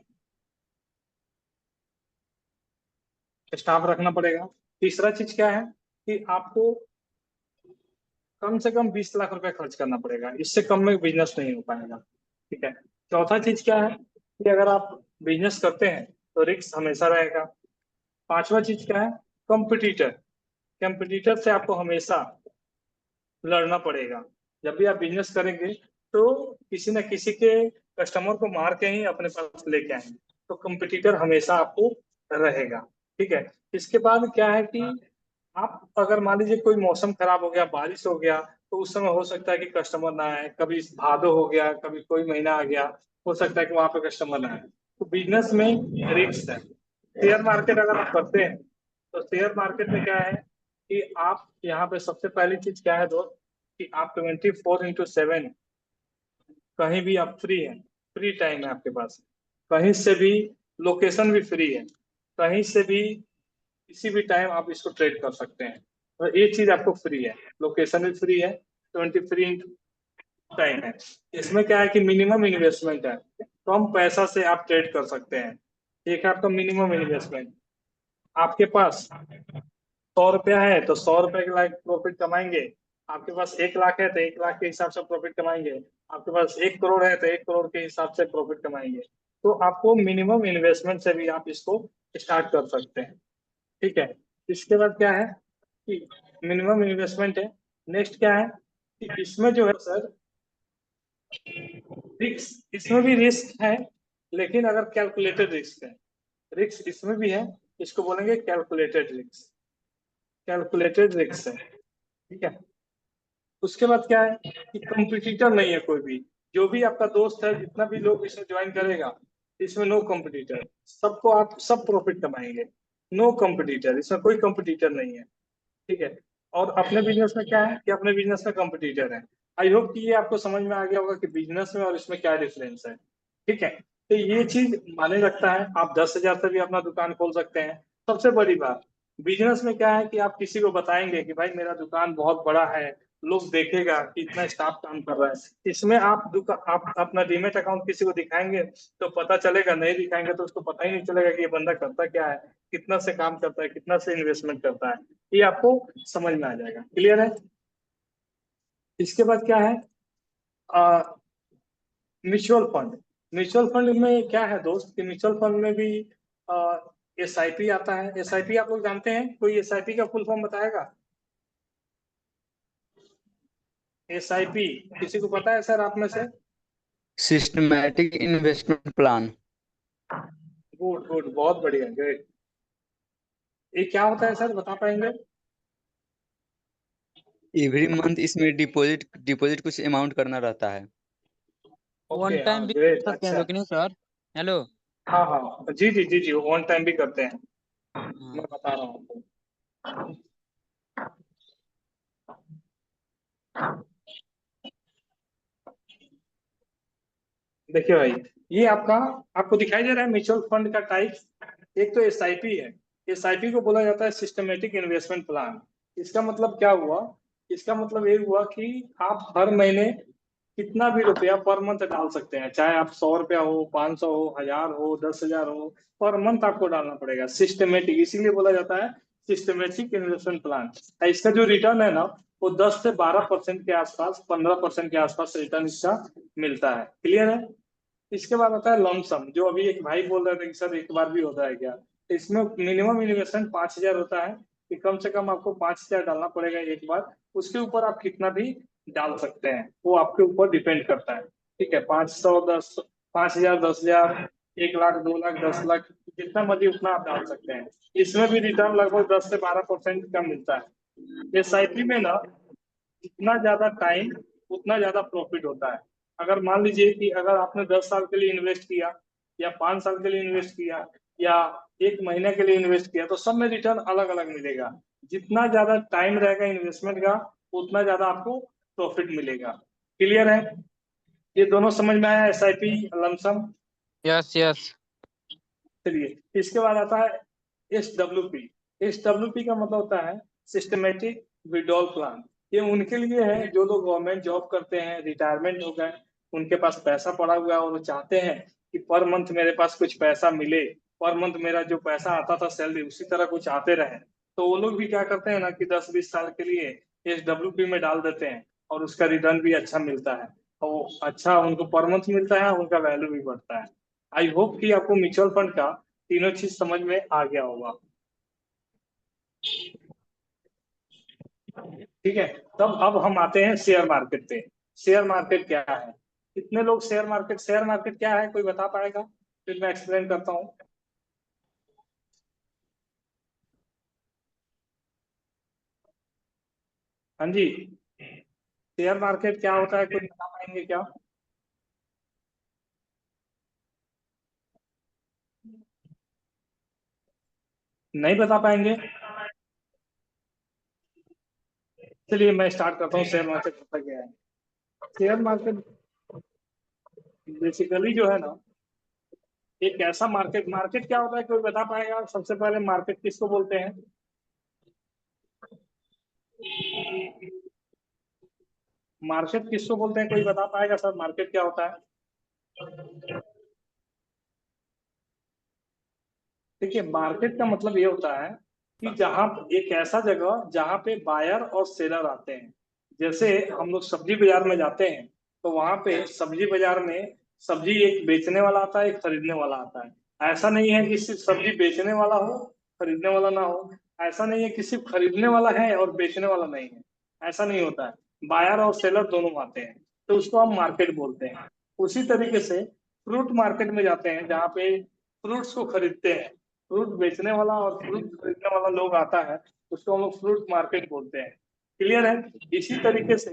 Speaker 1: स्टाफ रखना पड़ेगा। तीसरा चीज क्या है कि आपको कम से कम 20 लाख रुपए खर्च करना पड़ेगा, इससे कम में बिजनेस नहीं हो पाएगा, ठीक है। चौथा चीज क्या है कि अगर आप बिजनेस करते हैं तो रिस्क हमेशा रहेगा। पांचवा चीज क्या है, कंपटीटर, कंपटीटर से आपको हमेशा लड़ना पड़ेगा। जब भी आप बिजनेस करेंगे तो किसी न किसी के कस्टमर को मार के ही अपने पास लेके आएंगे, तो कंपटीटर हमेशा आपको रहेगा, ठीक है। इसके बाद क्या है कि आप अगर मान लीजिए कोई मौसम खराब हो गया, बारिश हो गया, तो उस समय हो सकता है कि कस्टमर ना आए, कभी भादो हो गया, कभी कोई महीना आ गया, हो सकता है कि वहां पे कस्टमर ना आए। तो बिजनेस में रिस्क है। शेयर मार्केट अगर आप करते हैं तो शेयर मार्केट में क्या है कि आप यहाँ पे सबसे पहली चीज क्या है दोस्त कि आप 24/7 कहीं भी आप फ्री हैं, फ्री टाइम है आपके पास, कहीं से भी, लोकेशन भी फ्री है, कहीं से भी किसी भी टाइम आप इसको ट्रेड कर सकते हैं। और ये चीज आपको फ्री है, लोकेशन भी फ्री है, 23 टाइम है। इसमें क्या है कि मिनिमम इन्वेस्टमेंट है, कम पैसा से आप ट्रेड कर सकते हैं। एक है आपका मिनिमम इन्वेस्टमेंट, आपके पास 100 रुपया है तो 100 रुपए के लायक प्रॉफिट कमाएंगे, आपके पास 1 लाख है तो 1 लाख के हिसाब से प्रॉफिट कमाएंगे, आपके पास 1 करोड़ है तो 1 करोड़ के हिसाब से प्रॉफिट कमाएंगे। तो आपको मिनिमम इन्वेस्टमेंट से भी आप इसको स्टार्ट कर सकते हैं, ठीक है। इसके बाद क्या है कि मिनिमम इन्वेस्टमेंट है। नेक्स्ट क्या है कि इसमें जो है सर रिस्क, इसमें भी रिस्क है, लेकिन अगर कैलकुलेटेड रिस्क है, रिस्क इसमें भी है, इसको बोलेंगे कैलकुलेटेड रिस्क, कैलकुलेटेड रिस्क है, ठीक है। उसके बाद क्या है कि कंपटीटर नहीं है कोई भी, जो भी आपका दोस्त है, जितना भी लोग इसमें ज्वाइन करेगा, इसमें नो कंपटीटर, सबको आप सब प्रॉफिट कमाएंगे, नो कंपटीटर, इसमें कोई कंपटीटर नहीं है, ठीक है। और अपने बिजनेस में क्या है कि अपने बिजनेस में कंपटीटर है। आई होप कि ये आपको समझ में आ गया होगा कि बिजनेस में और इसमें क्या डिफरेंस है, ठीक है। तो ये चीज माने रखता है, आप 10,000 से भी अपना दुकान खोल सकते हैं। सबसे बड़ी बात बिजनेस में क्या है कि आप किसी को बताएंगे कि भाई मेरा दुकान बहुत बड़ा है, लोग देखेगा कि इतना स्टाफ काम कर रहा है। इसमें आप अपना डीमेट अकाउंट किसी को दिखाएंगे तो पता चलेगा, नहीं दिखाएंगे तो उसको पता ही नहीं चलेगा कि ये बंदा करता क्या है, कितना से काम करता है, कितना से इन्वेस्टमेंट करता है, ये आपको समझ में आ जाएगा। क्लियर है। इसके बाद क्या है म्यूचुअल फंड। म्यूचुअल फंड में क्या है दोस्त कि म्यूचुअल फंड में भी SIP आता है। SIP आप लोग जानते हैं, कोई SIP का फुल फॉर्म बताएगा? SIP किसी को पता है सर आप में से?
Speaker 4: Systematic investment plan.
Speaker 1: Good good, बहुत बढ़िया, ग्रेट। ये क्या होता है सर, बता पाएंगे?
Speaker 4: एवरी मंथ इसमें डिपॉजिट कुछ अमाउंट करना रहता है।
Speaker 5: वन
Speaker 1: ओके,
Speaker 5: टाइम
Speaker 1: हाँ
Speaker 5: भी
Speaker 1: ग्रेट,
Speaker 5: कर सकते हैं
Speaker 1: अच्छा।
Speaker 5: लेकिन सर। हेलो।
Speaker 1: हाँ हाँ जी जी जी जी, वन टाइम भी करते हैं,
Speaker 5: हाँ।
Speaker 1: मैं बता रहा हूँ आपको। देखिए भाई, ये आपको दिखाई दे रहा है म्यूचुअल फंड का टाइप। एक तो SIP है, SIP को बोला जाता है सिस्टमेटिक इन्वेस्टमेंट प्लान। इसका मतलब क्या हुआ, इसका मतलब ये हुआ कि आप हर महीने कितना भी रुपया पर मंथ डाल सकते हैं, चाहे आप 100 रुपया हो, 500 हो, 1000 हो, 10,000 हो, पर मंथ आपको डालना पड़ेगा। सिस्टमेटिक इसीलिए बोला जाता है सिस्टमेटिक इन्वेस्टमेंट प्लान। इसका जो रिटर्न है ना, वो 10 से 12% के आसपास, 15% के आसपास रिटर्न इसका मिलता है। क्लियर है। इसके बाद आता है लमसम, जो अभी एक भाई बोल रहे थे कि सर एक बार भी होता है क्या। तो इसमें मिनिमम इन्वेस्टमेंट 5,000 होता है कि कम से कम आपको 5,000 डालना पड़ेगा एक बार। उसके ऊपर आप कितना भी डाल सकते हैं, वो आपके ऊपर डिपेंड करता है, ठीक है। 500, 10, 5,000, 10,000, 1 लाख, 2 लाख, 10 लाख, जितना मर्जी उतना आप डाल सकते हैं। इसमें भी रिटर्न लगभग 10 से 12% का मिलता है। SIP में ना जितना ज्यादा टाइम उतना ज्यादा प्रॉफिट होता है। अगर मान लीजिए कि अगर आपने 10 साल के लिए इन्वेस्ट किया, या 5 साल के लिए इन्वेस्ट किया, या 1 महीने के लिए इन्वेस्ट किया, तो सब में रिटर्न अलग अलग मिलेगा। जितना ज्यादा टाइम रहेगा इन्वेस्टमेंट का, उतना ज्यादा आपको प्रॉफिट मिलेगा। क्लियर है। ये दोनों समझ में आया, SIP, लमसम।
Speaker 5: Yes yes.
Speaker 1: चलिए, इसके बाद आता है SWP। SWP का मतलब होता है सिस्टमेटिक विड्रॉल प्लान। ये उनके लिए है जो लोग गवर्नमेंट जॉब करते हैं, रिटायरमेंट हो गए, उनके पास पैसा पड़ा हुआ है और वो चाहते हैं कि पर मंथ मेरे पास कुछ पैसा मिले, पर मंथ मेरा जो पैसा आता था सैलरी उसी तरह कुछ आते रहे, तो वो लोग भी क्या करते हैं ना कि 10-20 साल के लिए SWP में डाल देते हैं और उसका रिटर्न भी अच्छा मिलता है, तो अच्छा उनको पर मंथ मिलता है, उनका वैल्यू भी बढ़ता है। आई होप कि आपको म्यूचुअल फंड का तीनों चीज समझ में आ गया होगा। ठीक है, तब अब हम आते हैं शेयर मार्केट पे। शेयर मार्केट क्या है? कितने लोग शेयर मार्केट क्या है कोई बता पाएगा? फिर मैं एक्सप्लेन करता हूँ। हाँ जी, शेयर मार्केट क्या होता है, कोई बता पाएंगे क्या? नहीं बता पाएंगे? चलिए मैं स्टार्ट करता हूँ, शेयर मार्केट होता क्या है। शेयर मार्केट बेसिकली जो है ना, एक ऐसा मार्केट, मार्केट क्या होता है कोई बता पाएगा? सबसे पहले मार्केट किसको बोलते हैं? मार्केट किसको बोलते हैं कोई बता पाएगा सर, मार्केट क्या होता है? देखिए, मार्केट का मतलब ये होता है कि जहाँ एक ऐसा जगह जहाँ पे बायर और सेलर आते हैं। जैसे हम लोग सब्जी बाजार में जाते हैं, तो वहां पे सब्जी बाजार में सब्जी एक बेचने वाला आता है, एक खरीदने वाला आता है। ऐसा नहीं है कि सिर्फ सब्जी बेचने वाला हो, खरीदने वाला ना हो। ऐसा नहीं है कि सिर्फ खरीदने वाला है और बेचने वाला नहीं है, ऐसा नहीं होता है। बायर और सेलर दोनों आते हैं, तो उसको हम मार्केट बोलते हैं। उसी तरीके से फ्रूट मार्केट में जाते हैं, जहाँ पे फ्रूट्स को खरीदते हैं। फ्रूट बेचने वाला और फ्रूट खरीदने वाला लोग आता है, उसको हम लोग फ्रूट मार्केट बोलते हैं। क्लियर है? इसी तरीके से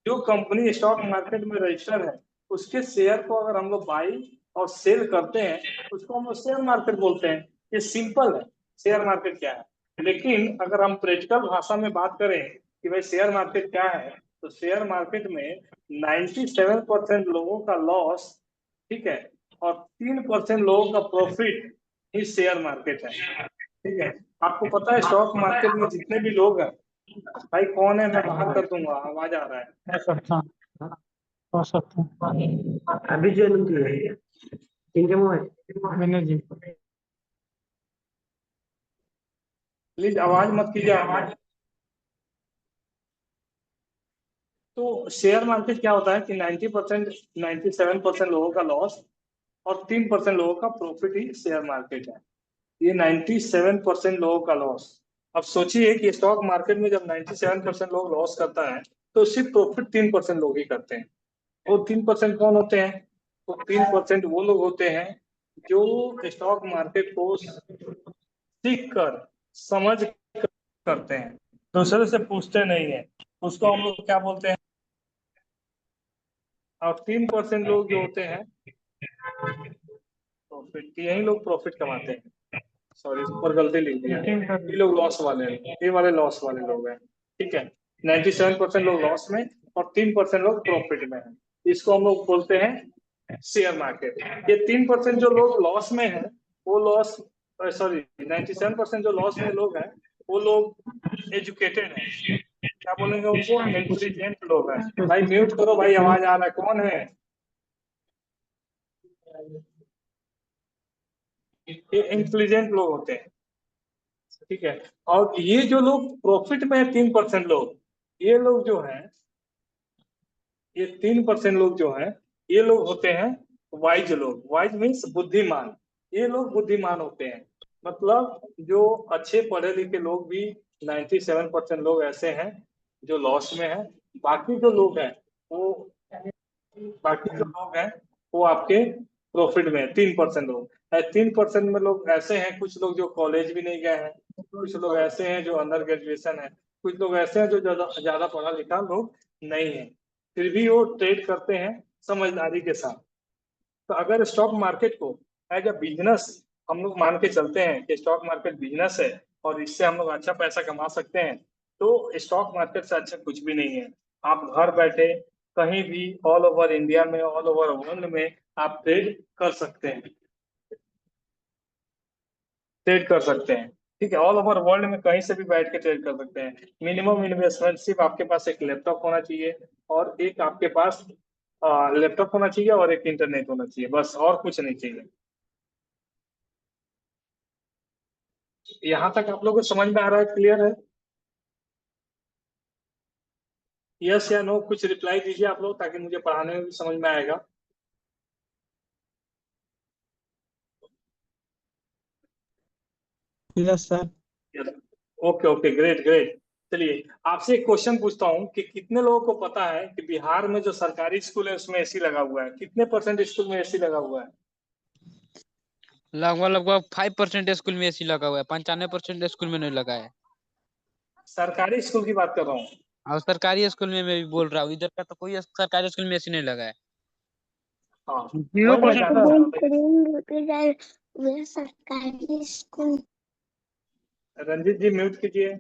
Speaker 1: जो कंपनी स्टॉक मार्केट में रजिस्टर है, उसके शेयर को अगर हम लोग बाई और सेल करते हैं, उसको हम लोग शेयर मार्केट बोलते हैं। ये सिंपल है, शेयर मार्केट क्या है। लेकिन अगर हम प्रैक्टिकल भाषा में बात करें कि भाई शेयर मार्केट क्या है, तो शेयर मार्केट में 97% लोगों का लॉस, ठीक है, और 3% लोगों का प्रॉफिट ही शेयर मार्केट है। ठीक है, आपको पता है स्टॉक मार्केट में जितने भी लोग हैं, भाई कौन है मैं बाहर कर दूंगा, आवाज आ रहा है।
Speaker 3: अभी ज्वाइन किए हैं इनके मोबाइल
Speaker 6: मैंने जी
Speaker 1: प्लीज आवाज मत कीजिए, आवाज। तो शेयर मार्केट क्या होता है कि 90% 97% लोगों का लॉस और 3% लोगों का प्रॉफिट ही शेयर मार्केट है। ये 97% लोगों का लॉस। अब सोचिए कि स्टॉक मार्केट में जब 97% लोग लॉस करता है, तो सिर्फ प्रॉफिट 3% लोग ही करते हैं। और 3% कौन होते हैं? तो 3% वो लोग होते हैं जो स्टॉक मार्केट को सीख कर, समझ कर करते हैं, दूसरे से पूछते नहीं है। उसको हम लोग क्या बोलते हैं? और 3% लोग जो होते हैं प्रॉफिट, यही लोग प्रॉफिट कमाते हैं। सॉरी, ऊपर गलती लिख दिया, ये लोग लॉस वाले हैं, ये वाले लॉस वाले लोग हैं। ठीक है, 97% लोग लॉस में और 3% लोग प्रॉफिट में हैं। इसको हम लोग बोलते हैं शेयर मार्केट। ये 3% जो लोग लॉस में हैं, वो लॉस, सॉरी, 97% जो लॉस में लोग हैं, वो लोग एजुकेटेड हैं। क्या बोलेंगे उनको? इंटेलिजेंट लोग हैं। भाई म्यूट करो भाई, आवाज आ रहा है, कौन है? ये इंटेलिजेंट लोग होते हैं। ठीक है, और ये जो लोग प्रॉफिट में है 3% लोग, ये लोग जो हैं, ये 3% लोग जो हैं, ये लोग होते हैं वाइज लोग। वाइज मीन्स बुद्धिमान। ये लोग बुद्धिमान होते हैं। मतलब जो अच्छे पढ़े लिखे लोग भी 97% लोग ऐसे हैं जो लॉस में हैं। बाकी जो लोग हैं वो बाकी जो लोग हैं वो आपके प्रॉफिट में है। 3% लोग, 3% में लोग ऐसे हैं, कुछ लोग जो कॉलेज भी नहीं गए हैं, कुछ लोग ऐसे हैं जो अंडर ग्रेजुएशन है, कुछ लोग ऐसे हैं जो ज्यादा ज्यादा पढ़ा लिखा लोग नहीं है, फिर भी वो ट्रेड करते हैं समझदारी के साथ। तो अगर स्टॉक मार्केट को एज अ बिजनेस हम लोग मान के चलते हैं कि स्टॉक मार्केट बिजनेस है और इससे हम लोग अच्छा पैसा कमा सकते हैं, तो स्टॉक मार्केट से अच्छा कुछ भी नहीं है। आप घर बैठे कहीं भी ऑल ओवर इंडिया में, ऑल ओवर वर्ल्ड में आप ट्रेड कर सकते हैं, ट्रेड कर सकते हैं। ठीक है, ऑल ओवर वर्ल्ड में कहीं से भी बैठ के ट्रेड कर सकते हैं। मिनिमम इन्वेस्टमेंट सिर्फ आपके पास एक लैपटॉप होना चाहिए और एक आपके पास लैपटॉप होना चाहिए और एक इंटरनेट होना चाहिए, बस और कुछ नहीं चाहिए। यहाँ तक आप लोगों को समझ में आ रहा है, क्लियर है? यस या नो कुछ रिप्लाई दीजिए आप लोग, ताकि मुझे पढ़ाने में भी समझ में आएगा।
Speaker 6: Yes sir.
Speaker 1: Okay okay, great great. चलिए आपसे एक क्वेश्चन पूछता हूँ कि कितने लोगों को पता है कि बिहार में जो सरकारी स्कूल है उसमें एसी लगा हुआ है? कितने परसेंट स्कूल में एसी लगा हुआ है?
Speaker 5: लगभग 5% स्कूल में एसी लगा हुआ है, 95% स्कूल में नहीं लगा है।
Speaker 1: सरकारी स्कूल की बात कर रहा हूँ।
Speaker 5: और सरकारी स्कूल में मैं भी बोल रहा हूँ, इधर का तो कोई सरकारी स्कूल में एसी नहीं लगा है।
Speaker 1: हाँ, वही मैं
Speaker 6: 0%
Speaker 1: जानना
Speaker 6: सर।
Speaker 1: चाह रहा था।
Speaker 2: सरकारी स्कूल।
Speaker 1: रंजीत जी म्यूट कीजिए।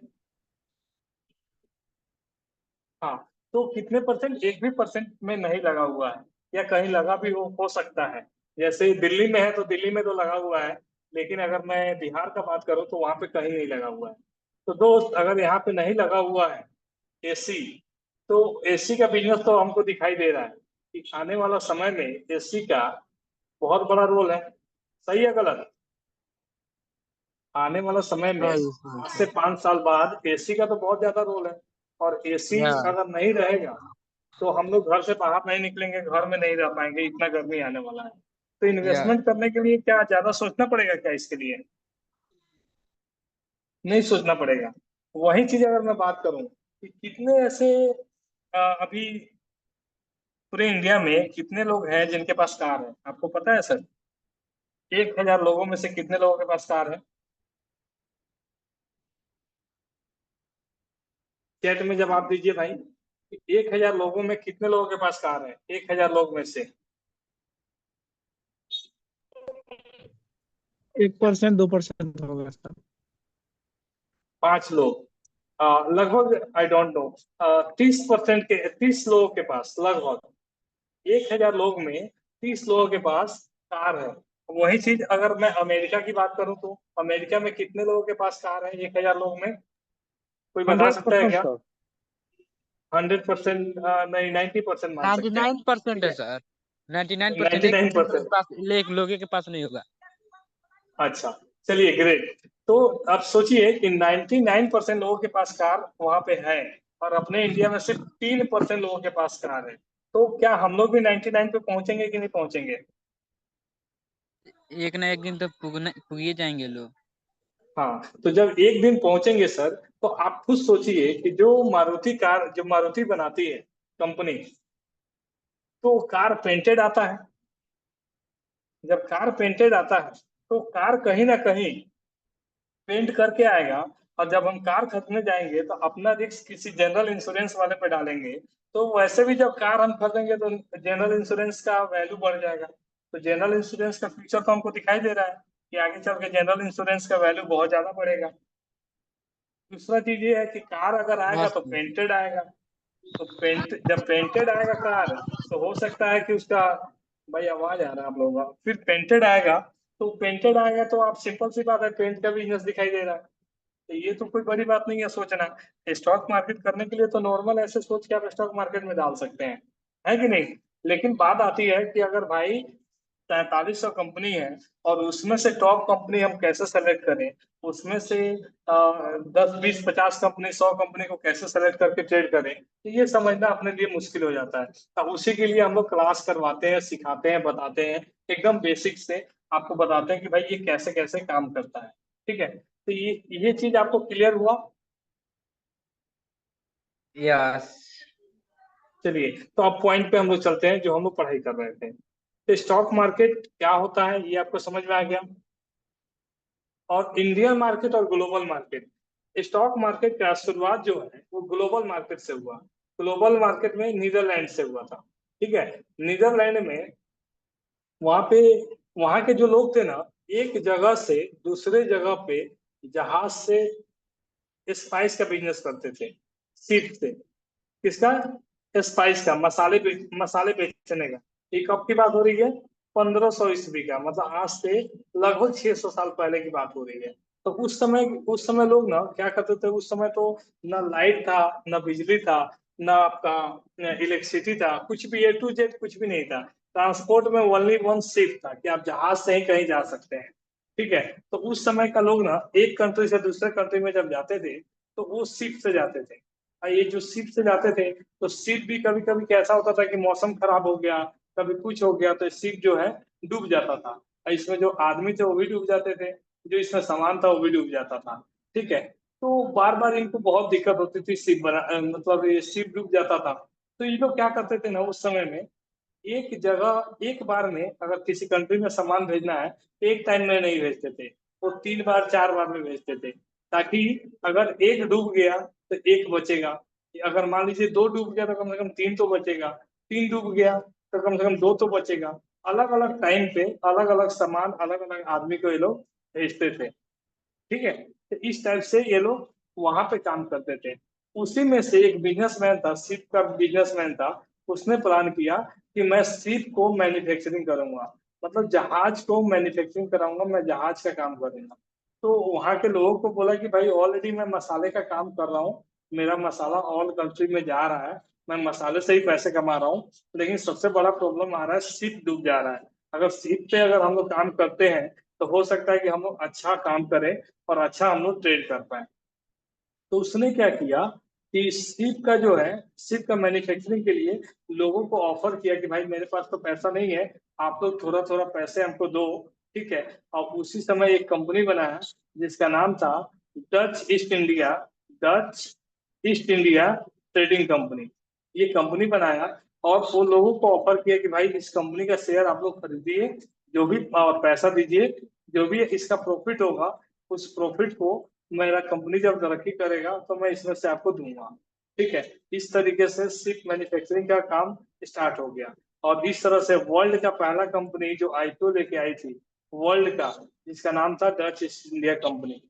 Speaker 1: हाँ, तो कितने परसेंट? एक भी परसेंट में नहीं लगा हुआ है, या कहीं लगा भी हो सकता है। जैसे दिल्ली में है तो दिल्ली में तो लगा हुआ है, लेकिन अगर मैं बिहार का बात करूँ तो वहां पे कहीं नहीं लगा हुआ है। तो दोस्त, अगर यहाँ पे नहीं लगा हुआ है एसी, तो एसी का बिजनेस तो हमको दिखाई दे रहा है कि आने वाला समय में एसी का बहुत बड़ा रोल है। सही है गलत? आने वाला समय में
Speaker 5: सही
Speaker 1: आज
Speaker 5: सही
Speaker 1: से
Speaker 5: सही।
Speaker 1: 5 साल बाद एसी का तो बहुत ज्यादा रोल है। और एसी
Speaker 5: या
Speaker 1: अगर नहीं रहेगा तो हम लोग घर से बाहर नहीं निकलेंगे, घर में नहीं रह पाएंगे, इतना गर्मी आने वाला है। तो
Speaker 5: या
Speaker 1: इन्वेस्टमेंट करने के लिए क्या ज्यादा सोचना पड़ेगा क्या इसके लिए? नहीं सोचना पड़ेगा। वही चीज अगर मैं बात करूं कि कितने ऐसे अभी पूरे इंडिया में कितने लोग हैं जिनके पास कार है, आपको पता है सर? 1,000 लोगों में से कितने लोगों के पास कार है? चैट में जवाब दीजिए भाई। 1,000 लोगों में कितने लोगों के पास कार है? 1,000 लोग में से
Speaker 6: 1% 2% होगा सर।
Speaker 1: 5 लोग। लगभग आई डोंट नो, 30% के 30 लोगों के पास लगभग 1,000 लोग में 30 लोगों के पास कार है। वही चीज अगर मैं अमेरिका की बात करूं तो अमेरिका में कितने लोगों के पास कार है 1,000 लोग में? कोई बता सकता है
Speaker 6: 100%
Speaker 1: क्या?
Speaker 6: सर।
Speaker 1: 100%? नहीं, 90% मान सकते हैं।
Speaker 5: 99%
Speaker 1: ठीक
Speaker 5: है
Speaker 1: है,
Speaker 5: सर। 99%, 1% के
Speaker 1: 99%।
Speaker 5: पास, एक लोगों के पास नहीं होगा।
Speaker 1: अच्छा, चलिए ग्रेट। तो अब सोचिए कि 99% लोगों के पास कार वहां पे है, और अपने इंडिया में सिर्फ 3% लोगों के पास कार है। तो क्या हम लोग भी 99 पे पहुंचेंगे कि नहीं पहुंचेंगे?
Speaker 5: एक ना एक दिन तो पुगिए जाएंगे लोग।
Speaker 1: हाँ, तो जब एक दिन पहुंचेंगे सर, तो आप खुद सोचिए कि जो मारुति बनाती है कंपनी, तो कार पेंटेड आता है। जब कार पेंटेड आता है तो कार कहीं ना कहीं पेंट करके आएगा। और जब हम कार खरीदने जाएंगे तो अपना रिस्क किसी जनरल इंश्योरेंस वाले पे डालेंगे। तो वैसे भी जब कार हम खरीदेंगे तो जनरल इंश्योरेंस का वैल्यू बढ़ जाएगा। तो जनरल इंश्योरेंस का फ्यूचर तो हमको दिखाई दे रहा है कि आगे चल के जनरल इंश्योरेंस का वैल्यू बहुत ज्यादा बढ़ेगा। दूसरा चीज ये है कि कार अगर आएगा तो
Speaker 5: मस्त।
Speaker 1: पेंटेड आएगा। तो जब पेंटेड आएगा कार, तो हो सकता है कि उसका, भाई आवाज आ रहा है आप लोगों का, फिर पेंटेड आएगा। तो पेंटेड आएगा तो आप सिंपल सी बात है, पेंट का बिजनेस दिखाई दे रहा है। तो ये तो कोई बड़ी बात नहीं है सोचना। स्टॉक मार्केट करने के लिए तो नॉर्मल ऐसे सोच के आप स्टॉक मार्केट में डाल सकते हैं, है कि नहीं? लेकिन बात आती है कि अगर भाई 4300 कंपनी है और उसमें से टॉप कंपनी हम कैसे सेलेक्ट करें, उसमें से 10 20 50 कंपनी 100 कंपनी को कैसे सेलेक्ट करके ट्रेड करें, तो ये समझना अपने लिए मुश्किल हो जाता है। अब उसी के लिए हम लोग क्लास करवाते हैं, सिखाते हैं, बताते हैं, एकदम बेसिक से आपको बताते हैं कि भाई ये कैसे कैसे काम करता है। ठीक है, तो ये चीज आपको क्लियर हुआ?
Speaker 5: यस।
Speaker 1: चलिए, तो अब पॉइंट पे हम लोग चलते हैं जो हम लोग पढ़ाई कर रहे थे। तो स्टॉक मार्केट क्या होता है ये आपको समझ में आ गया। और इंडियन मार्केट और ग्लोबल मार्केट, स्टॉक मार्केट का शुरुआत जो है वो ग्लोबल मार्केट से हुआ। ग्लोबल मार्केट में नीदरलैंड से हुआ था। ठीक है, नीदरलैंड में वहां पे वहां के जो लोग थे ना, एक जगह से दूसरे जगह पे जहाज से स्पाइस का बिजनेस करते थे, सीप से। किसका? स्पाइस का, मसाले बेचने का। ये कब की बात हो रही है? 1500 ईस्वी का, मतलब आज से लगभग 600 साल पहले की बात हो रही है। तो उस समय लोग ना क्या करते थे, उस समय तो ना लाइट था, ना बिजली था, ना आपका इलेक्ट्रिसिटी था, कुछ भी A to Z कुछ भी नहीं था। ट्रांसपोर्ट में ओनली वन शिप था कि आप जहाज से ही कहीं जा सकते हैं। ठीक है, तो उस समय का लोग ना एक कंट्री से दूसरे कंट्री में जब जाते थे तो वो शिप से जाते थे। और ये जो शिप से जाते थे तो शिप भी कभी कभी कैसा होता था कि मौसम खराब हो गया, कभी कुछ हो गया तो शिप जो है डूब जाता था। और इसमें जो आदमी थे वो भी डूब जाते थे, जो इसमें सामान था वो भी डूब जाता था। ठीक है, तो बार बार इनको बहुत दिक्कत होती थी, शिप बना मतलब ये शिप डूब जाता था। तो ये लोग क्या करते थे ना उस समय में, एक जगह एक बार में अगर किसी कंट्री में सामान भेजना है तो एक टाइम में नहीं भेजते थे, वो 3 बार 4 बार में भेजते थे, ताकि अगर एक डूब गया तो एक बचेगा, अगर मान लीजिए 2 डूब गया तो कम से कम 3 तो बचेगा, 3 डूब गया तो कम से कम 2 तो बचेगा। अलग अलग टाइम पे अलग अलग सामान अलग अलग आदमी को ये लोग भेजते थे। ठीक है, तो इस टाइप से ये लोग वहां पे काम करते थे। उसी में से एक बिजनेसमैन था, शिप का बिजनेसमैन था, उसने प्लान किया कि मैं शिप को मैन्युफैक्चरिंग करूंगा, मतलब जहाज को मैन्युफैक्चरिंग कराऊंगा, मैं जहाज का काम करूंगा। तो वहां के लोगों को बोला कि भाई ऑलरेडी मैं मसाले का काम कर रहा हूँ, मेरा मसाला ऑल कंट्री में जा रहा है, मैं मसाले से ही पैसे कमा रहा हूँ, लेकिन सबसे बड़ा प्रॉब्लम आ रहा है शिप डूब जा रहा है। अगर शिप पे अगर हम लोग काम करते हैं तो हो सकता है कि हम लोग अच्छा काम करें और अच्छा हम लोग ट्रेड कर पाए। तो उसने क्या किया कि शिप का जो है, शिप का मैन्युफैक्चरिंग के लिए लोगों को ऑफर किया कि भाई मेरे पास तो पैसा नहीं है, आप लोग थोड़ा थोड़ा पैसे हमको दो। ठीक है, और उसी समय एक कंपनी बनाया जिसका नाम था Dutch east India, Dutch east India trading company. ये कंपनी बनाया और वो लोगों को ऑफर किया कि भाई इस कंपनी का शेयर आप लोग खरीदिए, जो भी पैसा दीजिए, जो भी इसका प्रॉफिट होगा उस प्रॉफिट को मेरा कंपनी जब तरक्की करेगा तो मैं इसमें से आपको दूंगा। ठीक है, इस तरीके से शिप मैन्युफैक्चरिंग का काम स्टार्ट हो गया। और इस तरह से वर्ल्ड का पहला कंपनी जो आईपीओ लेके आई थी वर्ल्ड का, जिसका नाम था डच ईस्ट इंडिया कंपनी।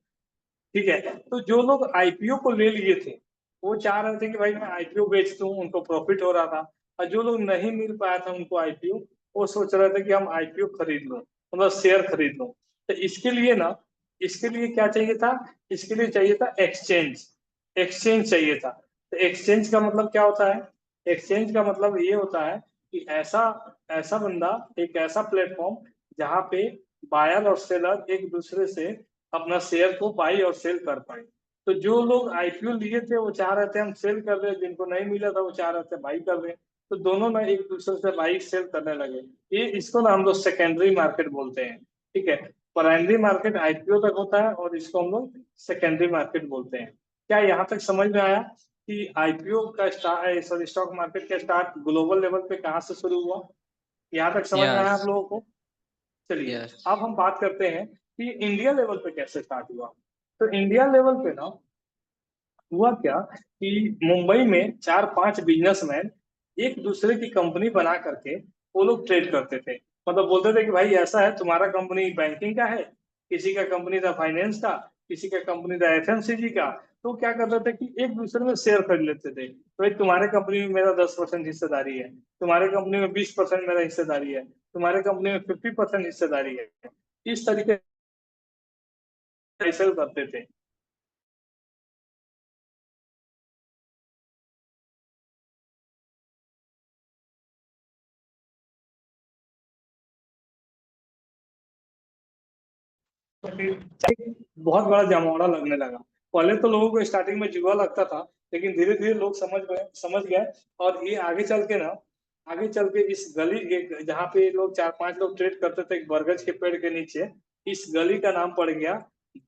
Speaker 1: ठीक है, तो जो लोग आईपीओ को ले लिए थे वो चाह रहे थे कि भाई मैं आईपीओ बेच दूं, उनको प्रॉफिट हो रहा था। और जो लोग नहीं मिल पाया था उनको आईपीओ, वो सोच रहे थे कि हम आईपीओ खरीद लो, मतलब शेयर खरीद लो। तो इसके लिए ना, इसके लिए क्या चाहिए था, इसके लिए चाहिए था एक्सचेंज, एक्सचेंज चाहिए था। तो एक्सचेंज का मतलब क्या होता है, एक्सचेंज का मतलब ये होता है कि ऐसा ऐसा बंदा, एक ऐसा प्लेटफॉर्म जहाँ पे बायर और सेलर एक दूसरे से अपना शेयर को बाई और सेल कर पाए। तो जो लोग आईपीओ लिए थे वो चाह रहे थे हम सेल कर रहे, जिनको नहीं मिला था वो चाह रहे थे बाई कर रहे, तो दोनों ना एक दूसरे से बाई सेल करने लगे। ये इसको ना हम लोग सेकेंडरी मार्केट बोलते हैं। ठीक है, प्राइमरी मार्केट आईपीओ तक होता है और इसको हम लोग सेकेंडरी मार्केट बोलते हैं। क्या यहाँ तक समझ में आया कि आईपीओ का स्टार्ट, सॉरी, स्टॉक मार्केट का स्टार्ट ग्लोबल लेवल पे कहाँ से शुरू हुआ? यहाँ तक समझ में आया आप
Speaker 5: यस
Speaker 1: लोगों को? चलिए
Speaker 5: यस
Speaker 1: अब हम बात करते हैं कि इंडिया लेवल पे कैसे स्टार्ट हुआ। तो इंडिया लेवल पे ना हुआ क्या कि मुंबई में 4-5 बिजनेसमैन एक दूसरे की कंपनी बना करके वो लोग ट्रेड करते थे। मतलब बोलते थे कि भाई ऐसा है, तुम्हारा कंपनी बैंकिंग का है, किसी का कंपनी था फाइनेंस का, किसी का कंपनी था एफएमसीजी का। तो क्या करते थे कि एक दूसरे में शेयर कर लेते थे, तो भाई तुम्हारे कंपनी में मेरा 10% हिस्सेदारी है, तुम्हारे कंपनी में 20% मेरा हिस्सेदारी है, तुम्हारे कंपनी में 50% हिस्सेदारी है। इस तरीके से सेल करते थे। बहुत बड़ा जमावड़ा लगने लगा। पहले तो लोगों को स्टार्टिंग में जुआ लगता था, लेकिन धीरे धीरे लोग समझ गए। और ये आगे चल के ना, आगे चल के इस गली, एक जहाँ पे लोग 4-5 लोग ट्रेड करते थे एक बरगद के पेड़ के नीचे, इस गली का नाम पड़ गया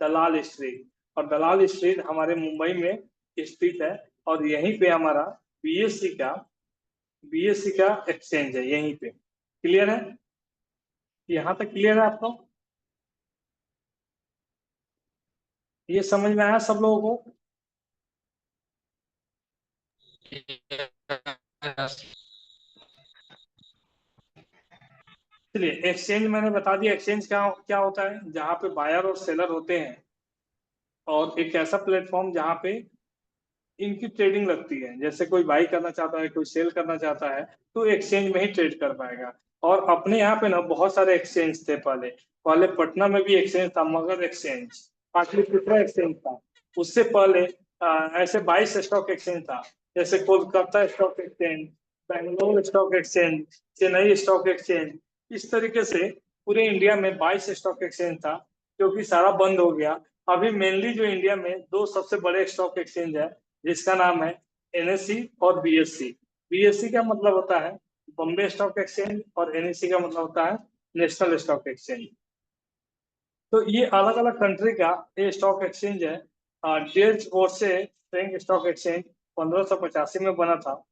Speaker 1: दलाल स्ट्रीट। और दलाल स्ट्रीट हमारे मुंबई में स्थित है और यहीं पे हमारा बीएससी का एक्सचेंज है यहीं पे। क्लियर है? यहाँ तक क्लियर है आपको? ये समझ में आया सब लोगों को? चलिए, एक्सचेंज मैंने बता दिया। एक्सचेंज क्या क्या होता है, जहाँ पे बायर और सेलर होते हैं, और एक ऐसा प्लेटफॉर्म जहाँ पे इनकी ट्रेडिंग लगती है। जैसे कोई बाई करना चाहता है, कोई सेल करना चाहता है, तो एक्सचेंज में ही ट्रेड कर पाएगा। और अपने यहाँ पे ना बहुत सारे एक्सचेंज थे पहले। पहले पटना में भी एक्सचेंज था, मगध एक्सचेंज, पाटलिपुत्रा एक्सचेंज था। उससे पहले ऐसे 22 स्टॉक एक्सचेंज था। जैसे Kolkata stock exchange, Bangalore stock exchange, Chennai stock exchange. इस तरीके से पूरे इंडिया में 22 स्टॉक एक्सचेंज था, जो कि सारा बंद हो गया। अभी मेनली जो इंडिया में दो सबसे बड़े स्टॉक एक्सचेंज है, जिसका नाम है एनएससी और बीएससी। बीएससी का मतलब होता है बॉम्बे स्टॉक एक्सचेंज, और एनएससी का मतलब होता है नेशनल स्टॉक एक्सचेंज। तो ये अलग अलग कंट्री का ये स्टॉक एक्सचेंज है। Dells Borse Frank stock exchange 1585 में बना था।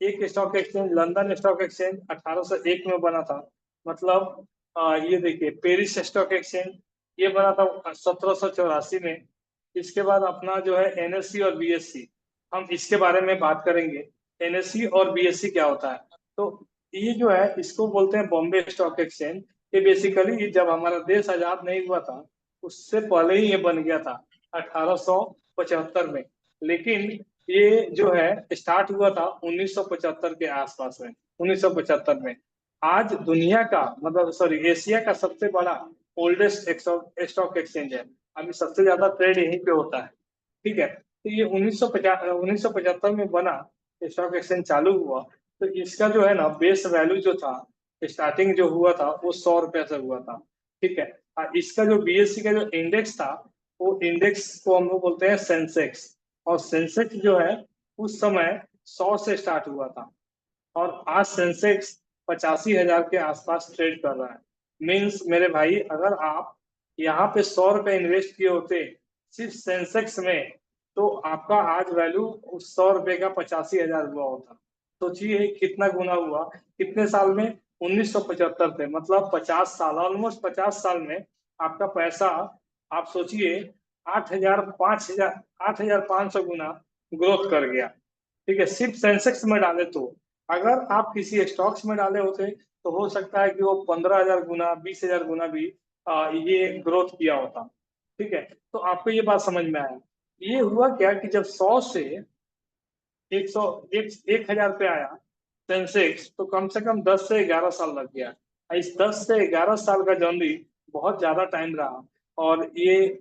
Speaker 1: एक stock exchange London stock exchange 1801 में बना था। मतलब ये देखिए पेरिस स्टॉक एक्सचेंज ये बना था 1784 में। इसके बाद अपना जो है एनएससी और बीएससी, हम इसके बारे में बात करेंगे। एनएससी और बीएससी क्या होता है? तो ये जो है इसको बोलते हैं बॉम्बे स्टॉक एक्सचेंज। ये बेसिकली जब हमारा देश आजाद नहीं हुआ था उससे पहले ही ये बन गया था 1875 में। लेकिन ये जो है स्टार्ट हुआ था 1975 के आसपास में, 1975 में। आज दुनिया का मतलब सॉरी एशिया का सबसे बड़ा ओल्डेस्ट स्टॉक एक्सचेंज है। अभी सबसे ज्यादा ट्रेड यहीं पे होता है। ठीक है, तो ये 1975 में बना स्टॉक एक्सचेंज चालू हुआ। तो इसका जो है ना बेस वैल्यू जो था, स्टार्टिंग जो हुआ था वो 100 रुपये से हुआ था। ठीक है, और इसका जो बीएससी का जो इंडेक्स था, वो इंडेक्स को हम लोग बोलते हैं सेंसेक्स। और सेंसेक्स जो है उस समय 100 से स्टार्ट हुआ था, और आज सेंसेक्स 85,000 के आसपास ट्रेड कर रहा है। मीन्स मेरे भाई, अगर आप यहाँ पे 100 रुपये इन्वेस्ट किए होते सिर्फ सेंसेक्स में, तो आपका आज वैल्यू उस 100 रुपये का 85,000 हुआ होता। सोचिए कितना गुना हुआ, कितने साल में? 1975 से, मतलब 50 साल, ऑलमोस्ट 50 साल में आपका पैसा, आप सोचिए 8,500 गुना ग्रोथ कर गया। ठीक है, सिर्फ सेंसेक्स में डाले तो। अगर आप किसी स्टॉक्स में डाले होते तो हो सकता है कि वो 15,000 गुना, 20,000 गुना भी ये ग्रोथ किया होता। ठीक है, तो आपको ये बात समझ में आया। ये हुआ क्या कि जब 100 से 1,000 पे आया सेंसेक्स, तो कम से कम 10 से 11 साल लग गया। इस 10 से 11 साल का जर्नी बहुत ज्यादा टाइम रहा। और ये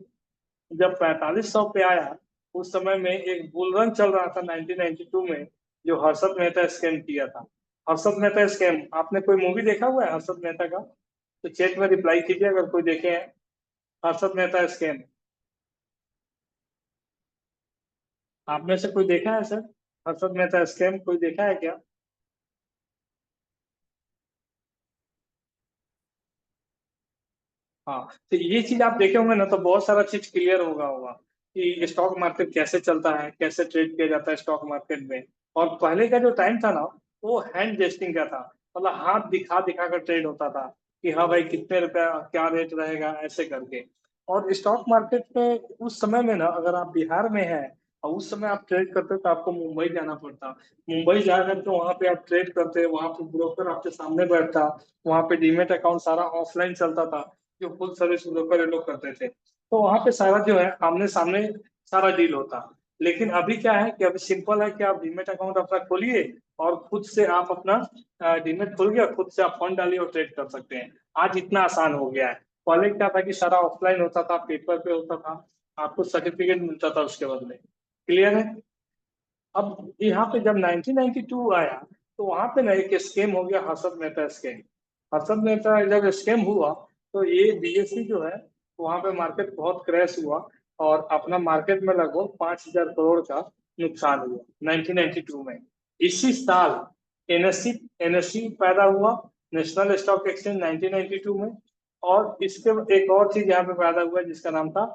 Speaker 1: जब 4500 पे आया, उस समय में एक बुल रन चल रहा था 1992 में, जो हर्षद मेहता स्कैम किया था। हर्षद मेहता स्कैम, आपने कोई मूवी देखा हुआ है हर्षद मेहता का? तो चैट में रिप्लाई कीजिए अगर कोई देखे हैं हर्षद मेहता स्कैम। आप में से कोई देखा है सर हर्षद मेहता स्कैम? कोई देखा है क्या? हाँ, तो ये चीज आप देखे होंगे ना, तो बहुत सारा चीज क्लियर होगा कि स्टॉक मार्केट कैसे चलता है, कैसे ट्रेड किया जाता है स्टॉक मार्केट में। और पहले का जो टाइम था ना, वो हैंड जेस्टिंग का था। मतलब हाथ दिखा दिखा कर ट्रेड होता था कि हाँ भाई कितने रुपया क्या रेट रहेगा, ऐसे करके। और स्टॉक मार्केट में उस समय में ना, अगर आप बिहार में हैं और उस समय आप ट्रेड करते तो आपको मुंबई जाना पड़ता। मुंबई जाकर तो वहां पे आप ट्रेड करते, वहां पे ब्रोकर आपके सामने बैठता, वहां पे डीमेट अकाउंट सारा ऑफलाइन चलता था, जो फुल सर्विस ब्रोकर ये लोग करते थे। तो वहां पे सारा जो है आमने सामने सारा डील होता। लेकिन अभी क्या है कि अभी सिंपल है कि आप डीमेट अकाउंट अपना खोलिए और खुद से आप अपना डीमेट खोल गया, खुद से आप फंड डालिए और ट्रेड कर सकते हैं। आज इतना आसान हो गया है। पहले क्या था कि सारा ऑफलाइन होता था, पेपर पे होता था, आपको सर्टिफिकेट मिलता था उसके बदले। क्लियर है? अब यहाँ पे जब 1992 आया, तो वहां पे ना एक स्कैम हो गया, हर्षद मेहता स्कैम। हर्षद मेहता जब स्कैम हुआ, तो ये बीएससी जो है वहां पे मार्केट बहुत क्रैश हुआ, और अपना मार्केट में लगभग 5,000 करोड़ का नुकसान हुआ 1992 में। इसी साल एनएससी एनएससी पैदा हुआ, नेशनल स्टॉक एक्सचेंज 1992 में। और इसके एक और चीज यहाँ पे पैदा हुआ जिसका नाम था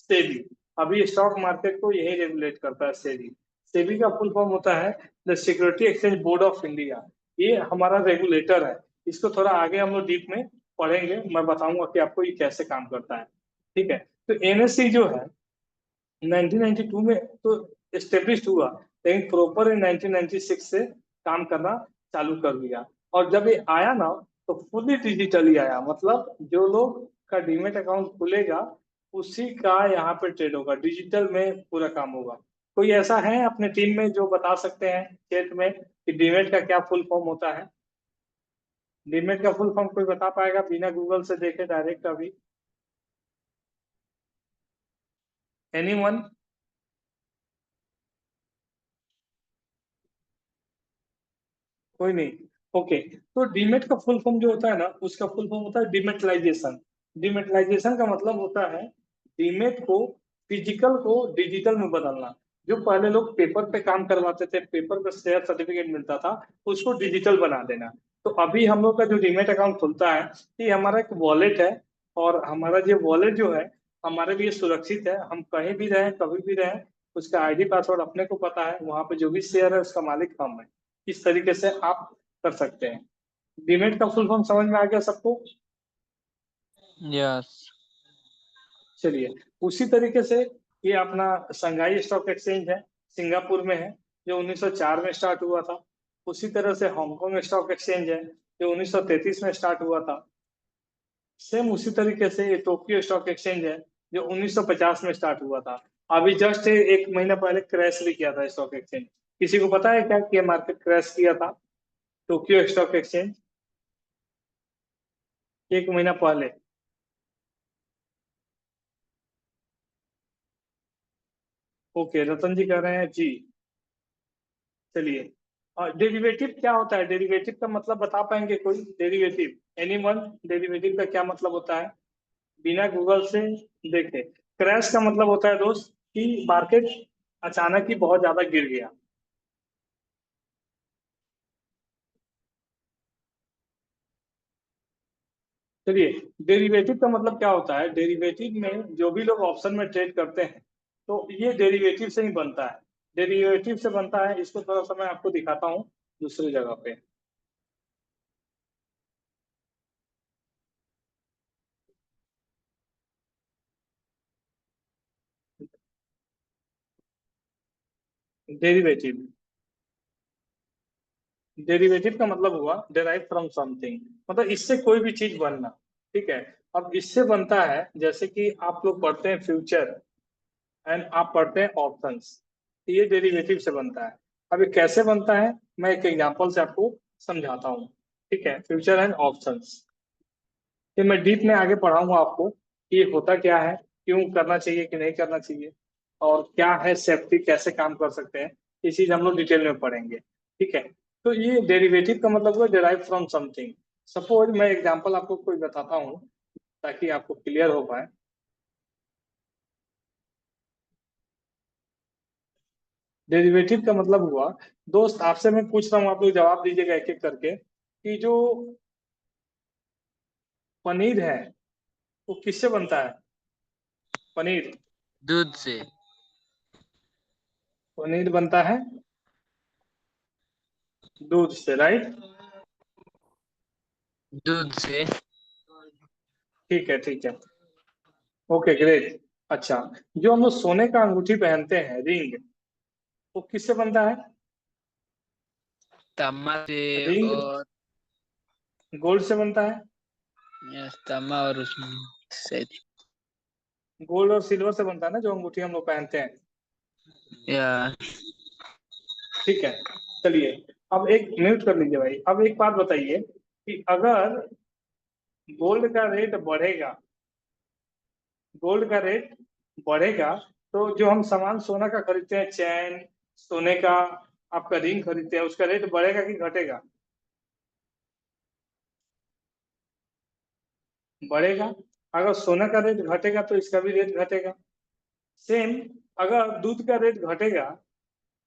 Speaker 1: सेबी। अभी स्टॉक मार्केट को यही रेगुलेट करता है, सेबी। सेबी का फुल फॉर्म होता है the security exchange board of India. ये हमारा रेगुलेटर है। इसको थोड़ा आगे हम लोग डीप में पढ़ेंगे, मैं बताऊंगा कि आपको ये कैसे काम करता है। ठीक है, तो एनएससी जो है 1992 में तो एस्टेब्लिश हुआ, लेकिन प्रॉपर इन 1996 से काम करना चालू कर दिया। और जब ये आया ना, तो फुली डिजिटली आया। मतलब जो लोग का डीमेट अकाउंट खुलेगा उसी का यहाँ पे ट्रेड होगा, डिजिटल में पूरा काम होगा। कोई ऐसा है अपने टीम में जो बता सकते हैं चैट में कि डीमेट का क्या फुल फॉर्म होता है? डीमेट का फुल फॉर्म कोई बता पाएगा बिना गूगल से देखे डायरेक्ट अभी? एनीवन? कोई नहीं। ओके, तो डीमेट का फुल फॉर्म जो होता है ना, उसका फुल फॉर्म होता है डिमेटलाइजेशन। डिमेटलाइजेशन का मतलब होता है डीमेट को, फिजिकल को डिजिटल में बदलना। जो पहले लोग पेपर पे काम करवाते थे, पेपर पे शेयर सर्टिफिकेट मिलता था, उसको डिजिटल बना देना। तो अभी हम लोग का जो डीमेट अकाउंट खुलता है, ये हमारा एक वॉलेट है। और हमारा ये वॉलेट जो है हमारे लिए सुरक्षित है। हम कहीं भी रहें, कभी भी रहें, उसका आईडी पासवर्ड अपने को पता है, वहां पे जो भी शेयर है उसका मालिक हम है। इस तरीके से आप कर सकते हैं। डीमेट का फुल फॉर्म समझ में आ गया सबको?
Speaker 5: यस।
Speaker 1: चलिए, उसी तरीके से ये अपना शंघाई स्टॉक एक्सचेंज है, सिंगापुर में है, जो 1904 में स्टार्ट हुआ था। उसी तरह से हांगकांग स्टॉक एक्सचेंज है, जो 1933 में स्टार्ट हुआ था। सेम उसी तरीके से ये टोक्यो स्टॉक एक्सचेंज है, जो 1950 में स्टार्ट हुआ था। अभी जस्ट एक महीना पहले क्रैश भी किया था स्टॉक एक्सचेंज। किसी को पता है क्या कि मार्केट क्रैश किया था टोक्यो स्टॉक एक्सचेंज एक महीना पहले? ओके, रतन जी कह रहे हैं जी। चलिए, और डेरिवेटिव क्या होता है? डेरिवेटिव का मतलब बता पाएंगे कोई? Derivative, anyone? डेरिवेटिव का क्या मतलब होता है? बिना गूगल से देखे। क्रैश का मतलब होता है दोस्त कि मार्केट अचानक ही बहुत ज्यादा गिर गया। चलिए, डेरिवेटिव का मतलब क्या होता है? डेरिवेटिव में जो भी लोग ऑप्शन में ट्रेड करते हैं, तो ये डेरिवेटिव से ही बनता है। डेरिवेटिव से बनता है, इसको थोड़ा सा मैं आपको दिखाता हूँ दूसरी जगह पे। डेरिवेटिव, डेरिवेटिव का मतलब हुआ डेराइव फ्रॉम समथिंग, मतलब इससे कोई भी चीज बनना। ठीक है, अब इससे बनता है, जैसे कि आप लोग पढ़ते हैं फ्यूचर एंड आप पढ़ते हैं ऑप्शंस, ये डेरिवेटिव से बनता है। अब ये कैसे बनता है, मैं एक एग्जांपल से आपको समझाता हूँ। ठीक है, फ्यूचर एंड ऑप्शंस, ये मैं डीप में आगे पढ़ाऊंगा आपको कि ये होता क्या है, क्यों करना चाहिए कि नहीं करना चाहिए, और क्या है सेफ्टी, कैसे काम कर सकते हैं, ये चीज हम लोग डिटेल में पढ़ेंगे। ठीक है, तो ये डेरिवेटिव का मतलब हुआ डिराइव फ्रॉम समथिंग। सपोज मैं एग्जांपल आपको कोई बताता हूँ ताकि आपको क्लियर हो पाए। डेरिवेटिव का मतलब हुआ, दोस्त आपसे मैं पूछ रहा हूँ, आप लोग जवाब दीजिएगा एक एक करके, कि जो पनीर है वो किससे बनता है? पनीर,
Speaker 5: दूध से।
Speaker 1: पनीर बनता है दूध से, राइट?
Speaker 5: दूध से।
Speaker 1: ठीक है, ठीक है, ओके ग्रेट। अच्छा, जो हम लोग सोने का अंगूठी पहनते हैं, रिंग, वो किससे बनता है?
Speaker 5: तांबा से।
Speaker 1: रिंग
Speaker 5: और
Speaker 1: गोल्ड से बनता है?
Speaker 5: यस, तांबा और उसमें से।
Speaker 1: गोल्ड और सिल्वर से बनता है ना, जो अंगूठी हम लोग पहनते हैं।
Speaker 5: या
Speaker 1: ठीक है, चलिए, अब एक म्यूट कर लीजिए भाई। अब एक बात बताइए कि अगर गोल्ड का रेट बढ़ेगा, गोल्ड का रेट बढ़ेगा, तो जो हम सामान सोना का खरीदते हैं, चैन, सोने का आपका रिंग खरीदते हैं, उसका रेट बढ़ेगा कि घटेगा? बढ़ेगा। अगर सोना का रेट घटेगा तो इसका भी रेट घटेगा। सेम, अगर दूध का रेट घटेगा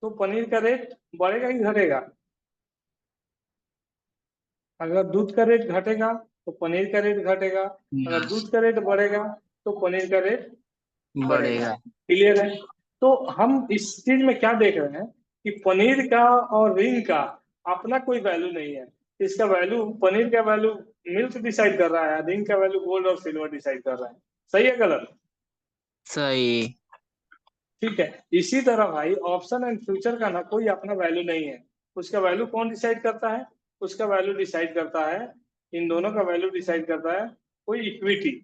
Speaker 1: तो पनीर का रेट बढ़ेगा कि घटेगा? अगर दूध का रेट घटेगा तो पनीर का रेट घटेगा। अगर
Speaker 5: यस,
Speaker 1: दूध का रेट बढ़ेगा तो पनीर का रेट बढ़ेगा।
Speaker 5: बढ़ेगा।
Speaker 1: क्लियर है? तो हम इस चीज में क्या देख रहे हैं कि पनीर का और रिंग का अपना कोई वैल्यू नहीं है। इसका वैल्यू, पनीर का वैल्यू मिल्क डिसाइड कर रहा है, रिंग का वैल्यू गोल्ड और सिल्वर डिसाइड कर रहा है। सही है गलत?
Speaker 5: सही।
Speaker 1: ठीक है, इसी तरह भाई ऑप्शन एंड फ्यूचर का ना कोई अपना वैल्यू नहीं है। उसका वैल्यू कौन डिसाइड करता है? उसका वैल्यू डिसाइड करता है, इन दोनों का वैल्यू डिसाइड करता है कोई इक्विटी।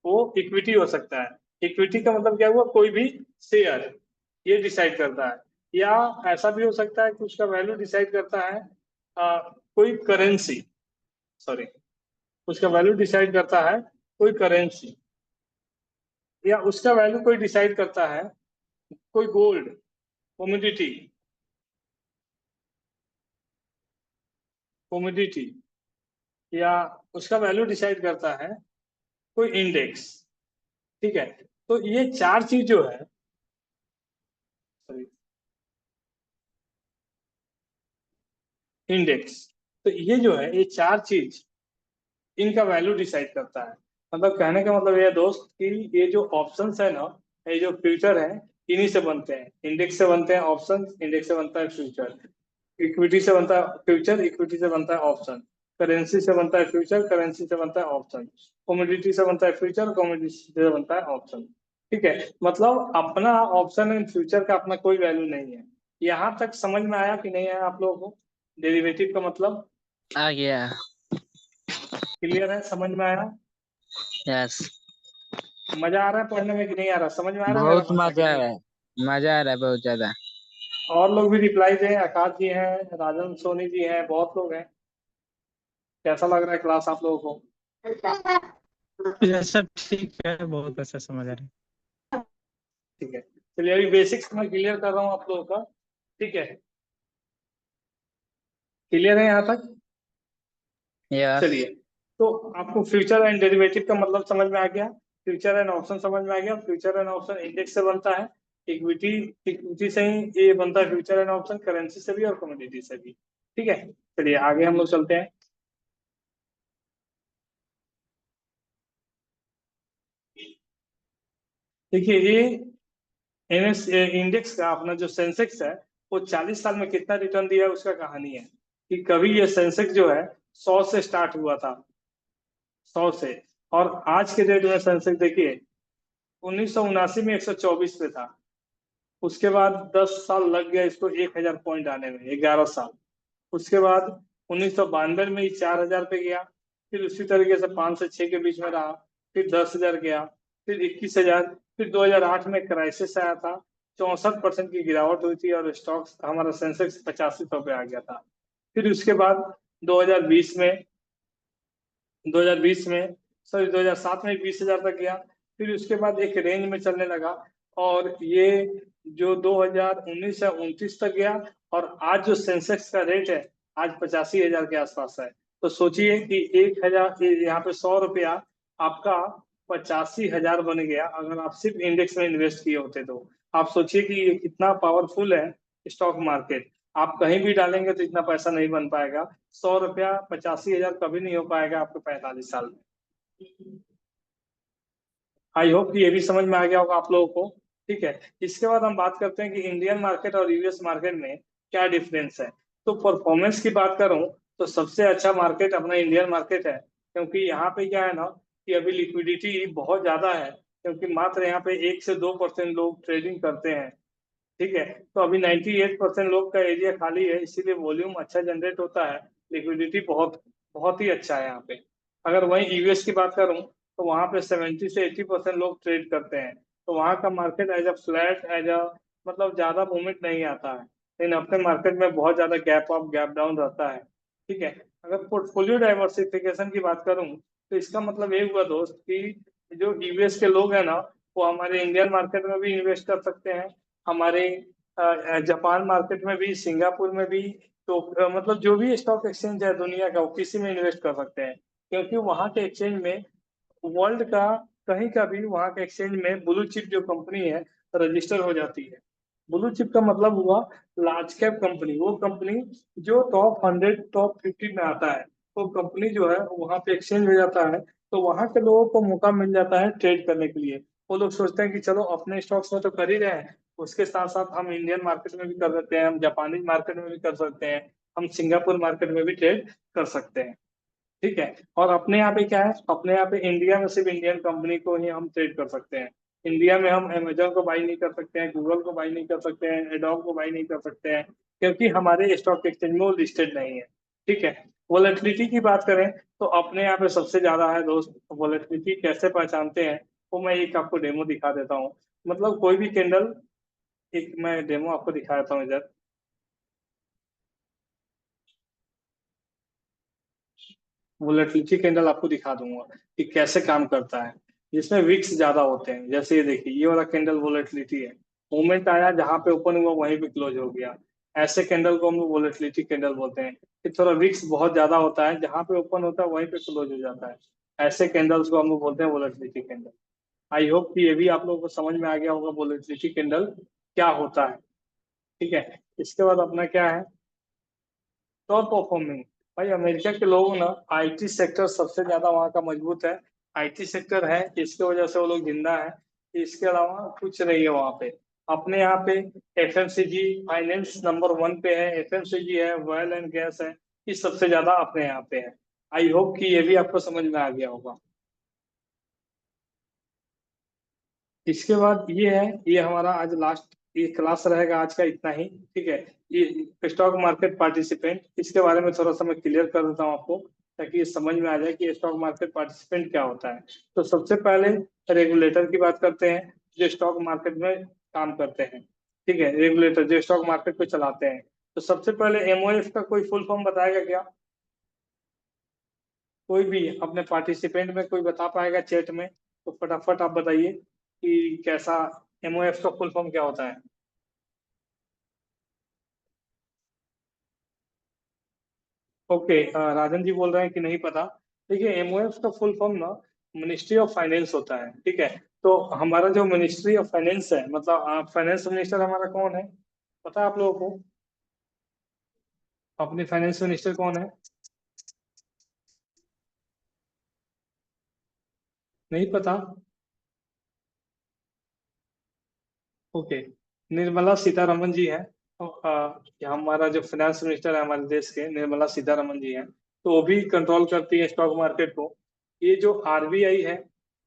Speaker 1: वो इक्विटी हो सकता है। इक्विटी का मतलब क्या हुआ? कोई भी शेयर, ये डिसाइड करता है। या ऐसा भी हो सकता है कि उसका वैल्यू डिसाइड करता है कोई करेंसी, सॉरी, उसका वैल्यू डिसाइड करता है कोई करेंसी। या उसका वैल्यू कोई डिसाइड करता है कोई गोल्ड, कमोडिटी। कमोडिटी या उसका वैल्यू डिसाइड करता है कोई इंडेक्स। ठीक है, तो ये चार चीज जो है, इंडेक्स, तो ये जो है ये चार चीज इनका वैल्यू डिसाइड करता है। मतलब कहने का मतलब ये दोस्त कि ये जो ऑप्शंस है ना, ये जो फ्यूचर है, इन्हीं से बनते हैं। इंडेक्स से बनते हैं ऑप्शन, इंडेक्स से बनता है फ्यूचर, इक्विटी से बनता है फ्यूचर, इक्विटी से बनता है ऑप्शन, करेंसी से बनता है फ्यूचर, करेंसी से बनता है ऑप्शन, कमोडिटी से बनता है फ्यूचर, कमोडिटी से बनता है ऑप्शन। ठीक है, मतलब अपना ऑप्शन एंड फ्यूचर का अपना कोई वैल्यू नहीं है। यहाँ तक समझ में आया कि नहीं आया आप लोगों को? डेरिवेटिव का मतलब
Speaker 5: आ गया।
Speaker 1: क्लियर है? समझ में आया?
Speaker 5: यस,
Speaker 1: मजा आ रहा है पढ़ने में कि नहीं आ रहा? समझ में आ रहा है मेरा
Speaker 5: बहुत
Speaker 1: भाषा कि
Speaker 5: मजा आ
Speaker 1: नहीं?
Speaker 5: रहा है, मजा आ रहा है बहुत ज्यादा।
Speaker 1: और लोग भी रिप्लाई दें, आकाश जी हैं, राजन सोनी जी हैं, बहुत लोग हैं। कैसा लग रहा है क्लास आप लोगों को?
Speaker 6: ये सब ठीक है, बहुत अच्छा समझ आ रहा है।
Speaker 1: ठीक है, चलिए अभी बेसिक्स मैं क्लियर कर रहा हूँ आप लोगों का। ठीक है, क्लियर है यहाँ तक?
Speaker 5: यस,
Speaker 1: चलिए, तो आपको फ्यूचर एंड डेरिवेटिव का मतलब समझ में आ गया, फ्यूचर एंड ऑप्शन समझ में आ गया। फ्यूचर एंड ऑप्शन इंडेक्स से बनता है, इक्विटी, इक्विटी से ही ये बनता है फ्यूचर एंड ऑप्शन, करेंसी से भी और कमोडिटी से भी। ठीक है, चलिए आगे हम लोग चलते हैं। देखिए ये एनएस इंडेक्स का अपना जो सेंसेक्स है, वो 40 साल में कितना रिटर्न दिया है उसका कहानी है। कि कभी ये सेंसेक्स जो है 100 से स्टार्ट हुआ था, 100 से, और आज के डेट में सेंसेक्स देखिए 1979 में 124 पे था। उसके बाद 10 साल लग गया इसको 1000 पॉइंट आने में, 11 साल। उसके बाद 1992 में ही 4000 पे गया, फिर उसी तरीके से 5 से 6 के बीच में रहा, फिर 10,000 गया, फिर 21,000, फिर 2008 में क्राइसिस आया था, 64% की गिरावट हुई थी और स्टॉक्स हमारा सेंसेक्स 8500 पे आ गया था। फिर उसके बाद 2020 में 2020 में सॉरी 2007 में 20,000 तक गया, फिर उसके बाद एक रेंज में चलने लगा, और ये जो 2019 है 29 तक गया, और आज जो सेंसेक्स का रेट है आज 85,000 के आसपास है। तो सोचिए कि 1,000 यहाँ पे 100 रुपया आपका 85,000 बन गया अगर आप सिर्फ इंडेक्स में इन्वेस्ट किए होते तो। आप सोचिए कि ये कितना पावरफुल है स्टॉक मार्केट। आप कहीं भी डालेंगे तो इतना पैसा नहीं बन पाएगा। 100 रुपया 85,000 कभी नहीं हो पाएगा आपके 45 साल में। आई होप कि ये भी समझ में आ गया होगा आप लोगों को। ठीक है, इसके बाद हम बात करते हैं कि इंडियन मार्केट और यूएस मार्केट में क्या डिफरेंस है। तो परफॉर्मेंस की बात करूं तो सबसे अच्छा मार्केट अपना इंडियन मार्केट है, क्योंकि यहाँ पे क्या है ना कि अभी लिक्विडिटी बहुत ज्यादा है, क्योंकि मात्र यहाँ पे 1 से 2% लोग ट्रेडिंग करते हैं। ठीक है, तो अभी 98% लोग का एरिया खाली है, इसीलिए वॉल्यूम अच्छा जनरेट होता है, लिक्विडिटी बहुत बहुत ही अच्छा है यहाँ पे। अगर वहीं यूएस की बात करूं तो वहाँ पे 70 से 80% लोग ट्रेड करते हैं। तो वहाँ का market as a flat, as a मतलब ज्यादा मूवमेंट नहीं आता है, लेकिन अपने मार्केट में बहुत ज्यादा गैप अप गैप डाउन रहता है। ठीक है, अगर पोर्टफोलियो डाइवर्सिफिकेशन की बात करूं तो इसका मतलब ये हुआ दोस्त कि जो यूएस के लोग हैं ना, वो हमारे इंडियन मार्केट में भी इन्वेस्ट कर सकते हैं, हमारे जापान मार्केट में भी, सिंगापुर में भी। तो मतलब जो भी स्टॉक एक्सचेंज है दुनिया का, वो किसी में इन्वेस्ट कर सकते हैं, क्योंकि वहाँ के एक्सचेंज में वर्ल्ड का कहीं का भी वहाँ के एक्सचेंज में ब्लू चिप जो कंपनी है रजिस्टर हो जाती है। ब्लू चिप का मतलब हुआ लार्ज कैप कंपनी, वो कंपनी जो टॉप 100 टॉप 50 में आता है, वो कंपनी जो है वहाँ पे एक्सचेंज हो जाता है। तो वहाँ के लोगों को मौका मिल जाता है ट्रेड करने के लिए। वो लोग सोचते हैं कि चलो अपने स्टॉक्स में तो कर ही रहे हैं, उसके साथ साथ हम इंडियन मार्केट में भी कर सकते हैं, हम जापानी मार्केट में भी कर सकते हैं, हम सिंगापुर मार्केट में भी ट्रेड कर सकते हैं। ठीक है, और अपने यहाँ पे क्या है, अपने यहाँ पे इंडिया में सिर्फ इंडियन कंपनी को ही हम ट्रेड कर सकते हैं। इंडिया में हम अमेजोन को बाई नहीं कर सकते हैं, गूगल को बाई नहीं कर सकते हैं, एडोब को बाई नहीं कर सकते हैं, क्योंकि हमारे स्टॉक एक्सचेंज में वो लिस्टेड नहीं है। ठीक है, वोलेटिलिटी की बात करें तो अपने यहाँ पे सबसे ज्यादा है दोस्त। वोलेटिलिटी कैसे पहचानते हैं वो मैं एक आपको डेमो दिखा देता हूँ। मतलब कोई भी कैंडल, एक मैं डेमो आपको दिखा देता हूँ इधर। वोलेटिलिटी कैंडल आपको दिखा दूंगा कि कैसे काम करता है, जिसमें विक्स ज्यादा होते हैं। जैसे ये देखिए, ये वाला कैंडल वोलेटिलिटी है, मूवमेंट आया जहां पे ओपन हुआ वहीं पे क्लोज हो गया। ऐसे कैंडल को हम लोग वोलेटिलिटी कैंडल बोलते हैं कि थोड़ा रिस्क बहुत ज्यादा होता है, जहां पे ओपन होता है वहीं पे क्लोज हो जाता है। ऐसे कैंडल्स को हम लोग बोलते हैं वोलेटिलिटी कैंडल। आई होप कि ये भी आप लोगों को समझ में आ गया होगा वोलेटिलिटी कैंडल क्या होता है। ठीक है, इसके बाद अपना क्या है, टॉप परफॉर्मिंग। भाई अमेरिका के लोग ना, आईटी सेक्टर सबसे ज्यादा वहाँ का मजबूत है। आईटी सेक्टर है, इसके वजह से वो लोग जिंदा है। इसके अलावा कुछ नहीं है वहाँ पे। अपने यहाँ पे एफएमसीजी फाइनेंस नंबर 1 पे है, एफएमसीजी है, ऑयल एंड गैस है, ये सबसे ज्यादा अपने यहाँ पे है। आई होप कि ये भी आपको समझ में आ गया होगा। इसके बाद ये है, ये हमारा आज लास्ट ये क्लास रहेगा आज का, इतना ही। ठीक है, ये स्टॉक मार्केट पार्टिसिपेंट, इसके बारे में थोड़ा सा मैं क्लियर कर देता हूँ आपको, ताकि ये समझ में आ जाए कि स्टॉक मार्केट पार्टिसिपेंट क्या होता है। तो सबसे पहले रेगुलेटर की बात करते हैं, जो स्टॉक मार्केट में काम करते हैं। ठीक है, रेगुलेटर जो स्टॉक मार्केट को चलाते हैं। तो सबसे पहले एमओएफ का कोई फुल फॉर्म बताएगा क्या? कोई भी अपने पार्टिसिपेंट में कोई बता पाएगा चैट में? तो फटाफट आप बताइए कि कैसा एमओएफ का फुल फॉर्म क्या होता है। ओके, राजन जी बोल रहे हैं कि नहीं पता। देखिए, एमओएफ का फुल फॉर्म ना मिनिस्ट्री ऑफ फाइनेंस होता है। ठीक है, तो हमारा जो मिनिस्ट्री ऑफ फाइनेंस है, मतलब फाइनेंस मिनिस्टर हमारा कौन है, पता है आप लोगों को? अपनी फाइनेंस मिनिस्टर कौन है? नहीं पता? ओके, निर्मला सीतारमन जी हैं। तो ये हमारा जो फाइनेंस मिनिस्टर है हमारे देश के, निर्मला सीतारमन जी हैं। तो वो भी कंट्रोल करती है स्टॉक मार्केट को। ये जो आरबीआई है,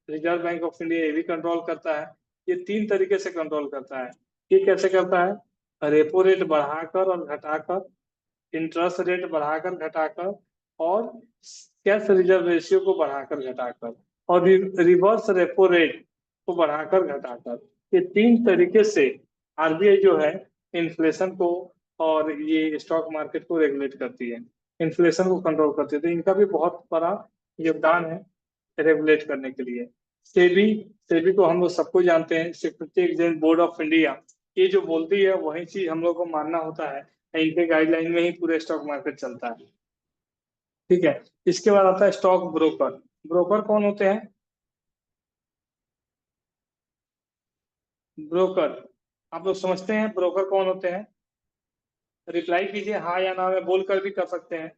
Speaker 1: रिजर्व बैंक ऑफ इंडिया, ये भी कंट्रोल करता है। ये 3 तरीके से कंट्रोल करता है। ये कैसे करता है? रेपो रेट बढ़ाकर और घटाकर, इंटरेस्ट रेट बढ़ाकर घटाकर, और कैश रिजर्व रेशियो को बढ़ाकर घटाकर, और रिवर्स रेपो रेट को बढ़ाकर घटाकर, ये 3 तरीके से आरबीआई जो है इन्फ्लेशन को और ये स्टॉक मार्केट को रेगुलेट करती है, इन्फ्लेशन को कंट्रोल करती है। तो इनका भी बहुत बड़ा योगदान है रेगुलेट करने के लिए। सेबी, सेबी को हम लोग सबको जानते हैं, security exchange board of India, ये जो बोलती है वही चीज हम लोग को मानना होता है। इनके गाइडलाइन में ही पूरे स्टॉक मार्केट चलता है। ठीक है, इसके बाद आता है स्टॉक ब्रोकर। ब्रोकर कौन होते हैं? ब्रोकर आप लोग समझते हैं ब्रोकर कौन होते हैं? रिप्लाई कीजिए हाँ या ना में, बोलकर भी कर सकते हैं।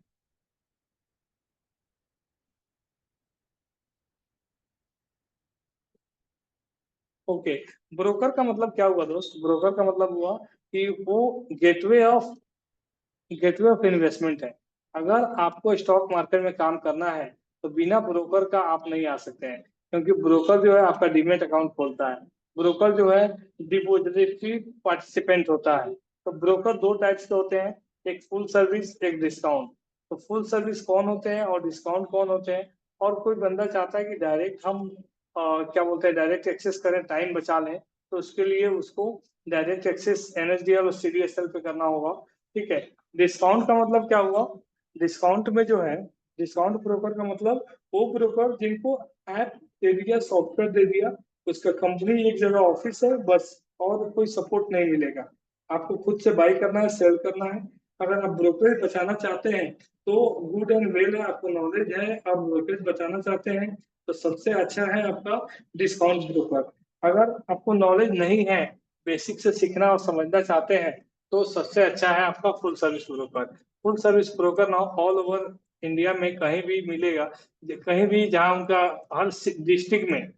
Speaker 1: ओके, ब्रोकर का मतलब क्या हुआ दोस्त? ब्रोकर का मतलब हुआ कि वो गेटवे ऑफ इन्वेस्टमेंट है। अगर आपको स्टॉक मार्केट में काम करना है तो बिना ब्रोकर का आप नहीं आ सकते हैं, क्योंकि ब्रोकर जो है आपका डीमेट अकाउंट खोलता है। ब्रोकर जो है डिपॉजिटरी पार्टिसिपेंट होता है। तो ब्रोकर 2 टाइप्स के होते हैं, एक फुल सर्विस, एक डिस्काउंट। तो फुल सर्विस कौन होते हैं और डिस्काउंट कौन होते हैं? और कोई बंदा चाहता है कि डायरेक्ट हम क्या बोलते हैं, डायरेक्ट एक्सेस करें, टाइम बचा लें, तो उसके लिए उसको डायरेक्ट एक्सेस एनएसडीएल और सीडीएसएल पे करना होगा। ठीक है, डिस्काउंट का मतलब क्या हुआ? डिस्काउंट में जो है, डिस्काउंट ब्रोकर का मतलब वो ब्रोकर जिनको ऐप दे दिया, सॉफ्टवेयर दे दिया, उसका कंपनी एक जगह ऑफिस है बस, और कोई सपोर्ट नहीं मिलेगा। आपको खुद से बाई करना है, सेल करना है। अगर आप ब्रोकरेज बचाना चाहते हैं तो गुड एंड वेल है, आपको नॉलेज है, आप ब्रोकरेज बचाना चाहते हैं तो सबसे अच्छा है आपका डिस्काउंट ब्रोकर। अगर आपको नॉलेज नहीं है, बेसिक से सीखना और समझना चाहते हैं, तो सबसे अच्छा है आपका full service broker. Full service broker ना ऑल ओवर इंडिया में कहीं भी मिलेगा, कहीं भी जहां उनका, हर डिस्ट्रिक्ट में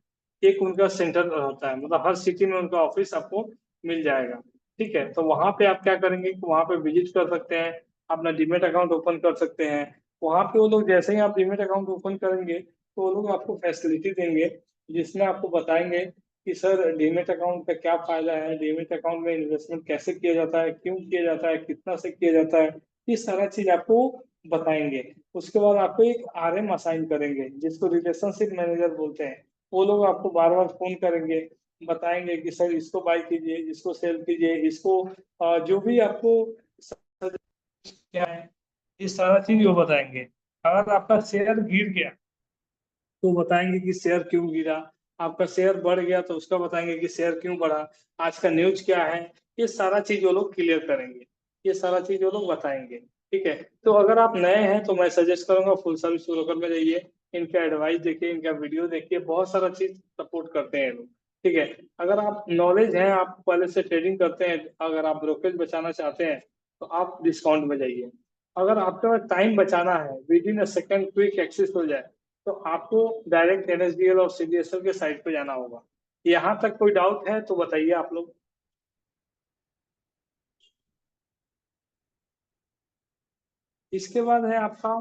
Speaker 1: एक उनका सेंटर होता है, मतलब हर सिटी में उनका ऑफिस आपको मिल जाएगा। ठीक है, तो वहां पे आप क्या करेंगे कि वहां पे विजिट कर सकते हैं, अपना डीमेट अकाउंट ओपन कर सकते हैं। वहां पे वो लोग जैसे ही आप डीमेट अकाउंट ओपन करेंगे तो वो लोग आपको फैसिलिटी देंगे, जिसमें आपको बताएंगे कि सर डीमेट अकाउंट का क्या फायदा है, डीमेट अकाउंट में इन्वेस्टमेंट कैसे किया जाता है, क्यों किया जाता है, कितना से किया जाता है, ये सारा चीज आपको बताएंगे। उसके बाद आपको एक आरएम असाइन करेंगे, जिसको रिलेशनशिप मैनेजर बोलते हैं। वो लोग आपको बार बार फोन करेंगे, बताएंगे कि सर इसको बाय कीजिए, इसको सेल कीजिए, इसको जो भी आपको क्या है, ये सारा चीज वो बताएंगे। अगर आपका शेयर गिर गया तो बताएंगे कि शेयर क्यों गिरा, आपका शेयर बढ़ गया तो उसका बताएंगे कि शेयर क्यों बढ़ा, आज का न्यूज क्या है, ये सारा चीज वो लोग क्लियर करेंगे। ये सारा चीज वो लोग बताएंगे। ठीक है, तो अगर आप नए हैं तो मैं सजेस्ट करूंगा फुल सर्विस ब्रोकर में जाइए, इनका एडवाइस देखिए, इनका वीडियो देखिए, बहुत सारा चीज सपोर्ट करते हैं ये लोग। ठीक है, अगर आप नॉलेज है, आप पहले से ट्रेडिंग करते हैं, अगर आप ब्रोकरेज बचाना चाहते हैं तो आप डिस्काउंट में जाइए। अगर आपके पास टाइम बचाना है, within a second quick access हो जाए, तो आपको डायरेक्ट एनएसडीएल और सीडीएसएल के साइट पे जाना होगा। यहाँ तक कोई डाउट है तो बताइए आप लोग। इसके बाद है आपका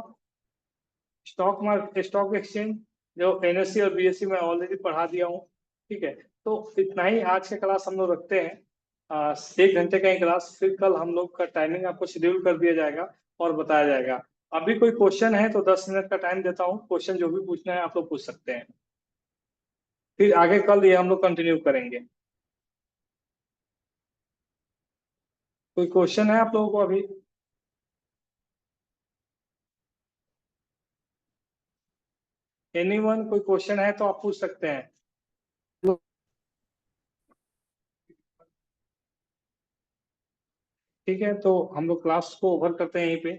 Speaker 1: स्टॉक एक्सचेंज, जो एनएससी और बीएससी में ऑलरेडी पढ़ा दिया हूँ। ठीक है, तो इतना ही आज का क्लास हम लोग रखते हैं। 1 घंटे का ही क्लास, फिर कल हम लोग का टाइमिंग आपको शेड्यूल कर दिया जाएगा और बताया जाएगा। अभी कोई क्वेश्चन है तो 10 मिनट का टाइम देता हूँ, क्वेश्चन जो भी पूछना है आप लोग पूछ सकते हैं, फिर आगे कल ये हम लोग कंटिन्यू करेंगे। कोई क्वेश्चन है आप लोगों को अभी? एनीवन, कोई क्वेश्चन है तो आप पूछ सकते हैं। ठीक है, तो हम लोग क्लास को ओवर करते हैं यहीं पे।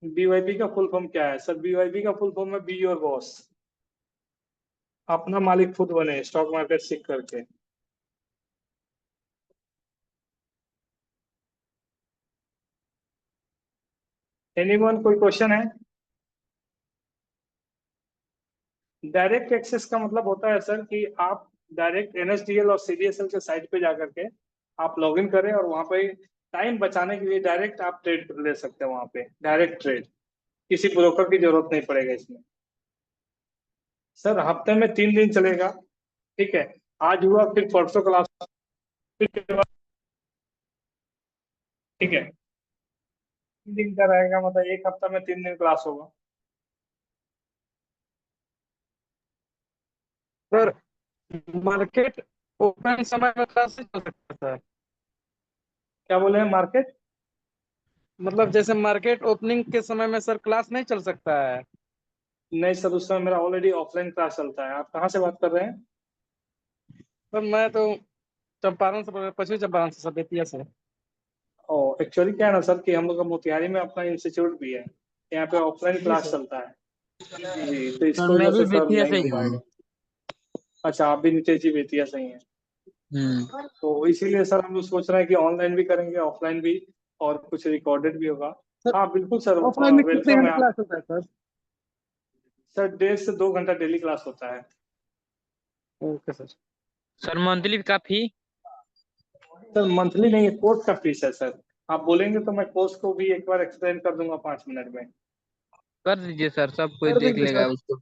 Speaker 1: बीवाईपी का फुल फॉर्म क्या है सर? बीवाईपी का फुल फॉर्म है बी योर बॉस, अपना मालिक खुद बने स्टॉक मार्केट सीख करके। एनीवन, कोई क्वेश्चन है? डायरेक्ट एक्सेस का मतलब होता है सर कि आप डायरेक्ट एनएसडीएल और सीडीएसएल के साइट पे जा करके आप लॉगिन करें और वहां पे टाइम बचाने के लिए डायरेक्ट आप ट्रेड ले सकते हैं। वहां पे डायरेक्ट ट्रेड, किसी ब्रोकर की जरूरत नहीं पड़ेगा इसमें। सर हफ्ते में 3 दिन चलेगा। ठीक है, आज हुआ फिर परसों क्लास, फिर ठीक है, 3 दिन का रहेगा, मतलब एक हफ्ता में 3 दिन क्लास होगा।
Speaker 4: सर मार्केट ओपन समय में क्लास नहीं चल सकता सर?
Speaker 1: क्या बोले हैं? मार्केट?
Speaker 4: मतलब जैसे मार्केट ओपनिंग के समय में सर क्लास नहीं चल सकता है?
Speaker 1: नहीं सर, उस समय मेरा ऑलरेडी ऑफलाइन क्लास चलता है। आप कहाँ से बात कर रहे हैं?
Speaker 4: सर मैं तो चंपारण से, पश्चिमी चंपारण से सर, बेतिया से।
Speaker 1: ओ, एक्चुअली क्या है ना सर कि हम लोग का मोतिहारी में अपना इंस्टीट्यूट भी है, यहाँ पे ऑफलाइन
Speaker 4: जी
Speaker 1: क्लास
Speaker 4: सर।
Speaker 1: चलता है। जी, तो
Speaker 5: सर
Speaker 1: इसकी
Speaker 5: मैं
Speaker 1: वजह
Speaker 5: भी
Speaker 1: से सर
Speaker 5: बेतिया
Speaker 1: नहीं
Speaker 5: से
Speaker 1: हो
Speaker 5: ही हूँ।
Speaker 1: पाएगा। अच्छा, आप भी नितेश जी बेतिया से ही हैं?
Speaker 5: हम्म।
Speaker 1: तो इसीलिए सर हम लोग सोच रहे हैं कि ऑनलाइन भी करेंगे, ऑफलाइन भी, और कुछ रिकॉर्डेड भी होगा।
Speaker 4: सर
Speaker 1: हाँ बिल्कुल सर,
Speaker 4: ऑफलाइन में कितने
Speaker 1: वेलकम
Speaker 4: घंटे
Speaker 1: है आप।
Speaker 4: क्लास होता है सर?
Speaker 1: सर 1.5 से 2 घंटा डेली क्लास होता है।
Speaker 4: Okay sir.
Speaker 5: सर मंथली का फी?
Speaker 1: सर मंथली नहीं है, कोर्स का फीस है सर। आप बोलेंगे तो मैं कोर्स को भी एक बार एक्सप्लेन कर दूंगा 5 मिनट में।
Speaker 5: कर दीजिए सर, सब कोई
Speaker 4: कर
Speaker 5: देख
Speaker 4: दीजिए
Speaker 5: लेगा
Speaker 4: सर।
Speaker 5: उसको।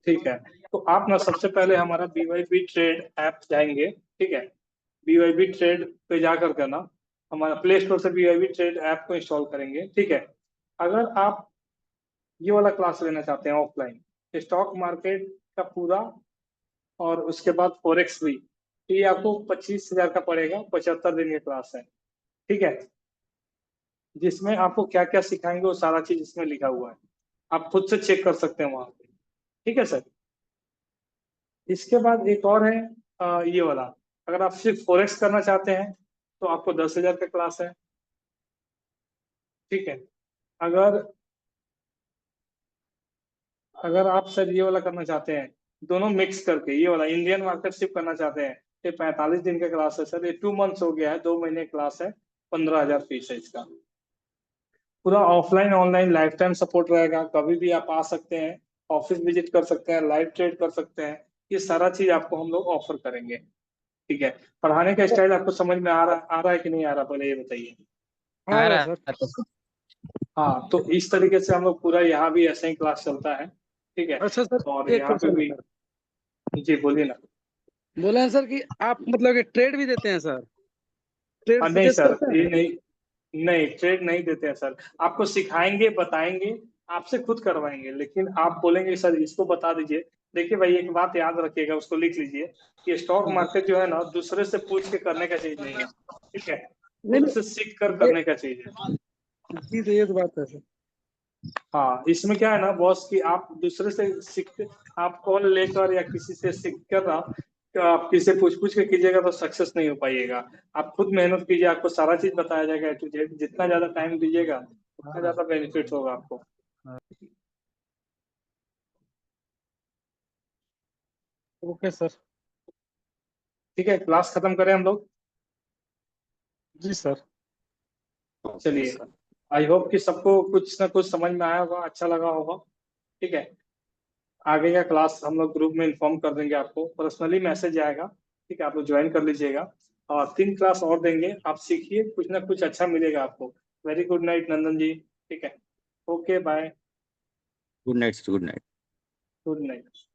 Speaker 1: ठीक है, तो आप ना सबसे पहले हमारा BYB ट्रेड ऐप जाएंगे। ठीक है, BYB ट्रेड पे जा करके ना हमारा प्ले स्टोर से BYB ट्रेड ऐप को इंस्टॉल करेंगे। ठीक है, अगर आप ये वाला क्लास लेना चाहते हैं ऑफलाइन, स्टॉक मार्केट का पूरा और उसके बाद फॉरेक्स भी, तो ये आपको 25,000 का पड़ेगा। 75 दिन की क्लास है। ठीक है, जिसमें आपको क्या क्या सिखाएंगे वो सारा चीज इसमें लिखा हुआ है, आप खुद से चेक कर सकते हैं वहां पे। ठीक है सर, इसके बाद एक और है ये वाला, अगर आप सिर्फ फॉरेक्स करना चाहते हैं तो आपको 10,000 का क्लास है। ठीक है, अगर अगर आप सर ये वाला करना चाहते हैं, दोनों मिक्स करके ये वाला इंडियन मार्केट शिफ्ट करना चाहते हैं, ये 45 दिन का क्लास है सर। ये 2 मंथ्स हो गया है, 2 महीने क्लास है, 15,000 फीस है इसका। पूरा offline online life time support रहेगा, कभी भी आप आ सकते हैं, ऑफिस विजिट कर सकते हैं, लाइव ट्रेड कर सकते हैं। ये सारा चीज आपको हम लोग ऑफर करेंगे। ठीक है, पढ़ाने का स्टाइल आपको समझ में आ रहा है कि नहीं आ रहा, पहले ये बताइए।
Speaker 4: आ
Speaker 5: आ
Speaker 4: रहा
Speaker 5: रहा
Speaker 4: है सर।
Speaker 5: है सर।
Speaker 1: हाँ, तो इस तरीके से हम लोग पूरा यहाँ भी ऐसा ही क्लास चलता है। ठीक है,
Speaker 4: अच्छा
Speaker 1: और
Speaker 4: सर, एक
Speaker 1: यहाँ पे
Speaker 4: क्वेश्चन है
Speaker 1: भी।
Speaker 4: सर।
Speaker 1: जी बोलिए ना।
Speaker 4: बोले हैं सर कि आप मतलब कि ट्रेड भी देते हैं सर? ट्रेड
Speaker 1: नहीं
Speaker 4: सजेस्ट
Speaker 1: सर,
Speaker 4: करते
Speaker 1: ये
Speaker 4: हैं?
Speaker 1: नहीं, नहीं ट्रेड नहीं देते हैं सर। आपको सिखाएंगे, बताएंगे, आपसे खुद करवाएंगे, लेकिन आप बोलेंगे सर इसको बता दीजिए। देखिए भाई, एक बात याद रखिएगा, उसको लिख लीजिए कि स्टॉक मार्केट जो है ना दूसरे से पूछ के करने का चीज नहीं है। ठीक है,
Speaker 4: नहीं
Speaker 1: खुद
Speaker 4: नहीं,
Speaker 1: से सीख कर
Speaker 4: ये
Speaker 1: करने का चीज है।
Speaker 4: जी तो ये तो बात है सर।
Speaker 1: हाँ, इसमें क्या है ना बॉस कि आप दूसरे से सीखते, आप कॉल लेकर या किसी से सीख कर ना तो आप किसी से पूछ के कीजिएगा तो सक्सेस नहीं हो पाइएगा। आप खुद मेहनत कीजिए, आपको सारा चीज बताया जाएगा A to Z। जितना ज्यादा टाइम दीजिएगा उतना ज्यादा बेनिफिट होगा आपको। ओके सर, ठीक है, क्लास खत्म करें हम लोग।
Speaker 6: जी सर।
Speaker 1: चलिए, आई होप कि सबको कुछ ना कुछ समझ में आया होगा, अच्छा लगा होगा। ठीक है, आगे का क्लास हम लोग ग्रुप में इन्फॉर्म कर देंगे, आपको पर्सनली मैसेज आएगा। ठीक है, आप लोग ज्वाइन कर लीजिएगा और 3 क्लास और देंगे, आप सीखिए, कुछ ना कुछ अच्छा मिलेगा आपको। Very good night Nandan ji. ठीक है, okay bye,
Speaker 7: good night, good night.
Speaker 1: Good night.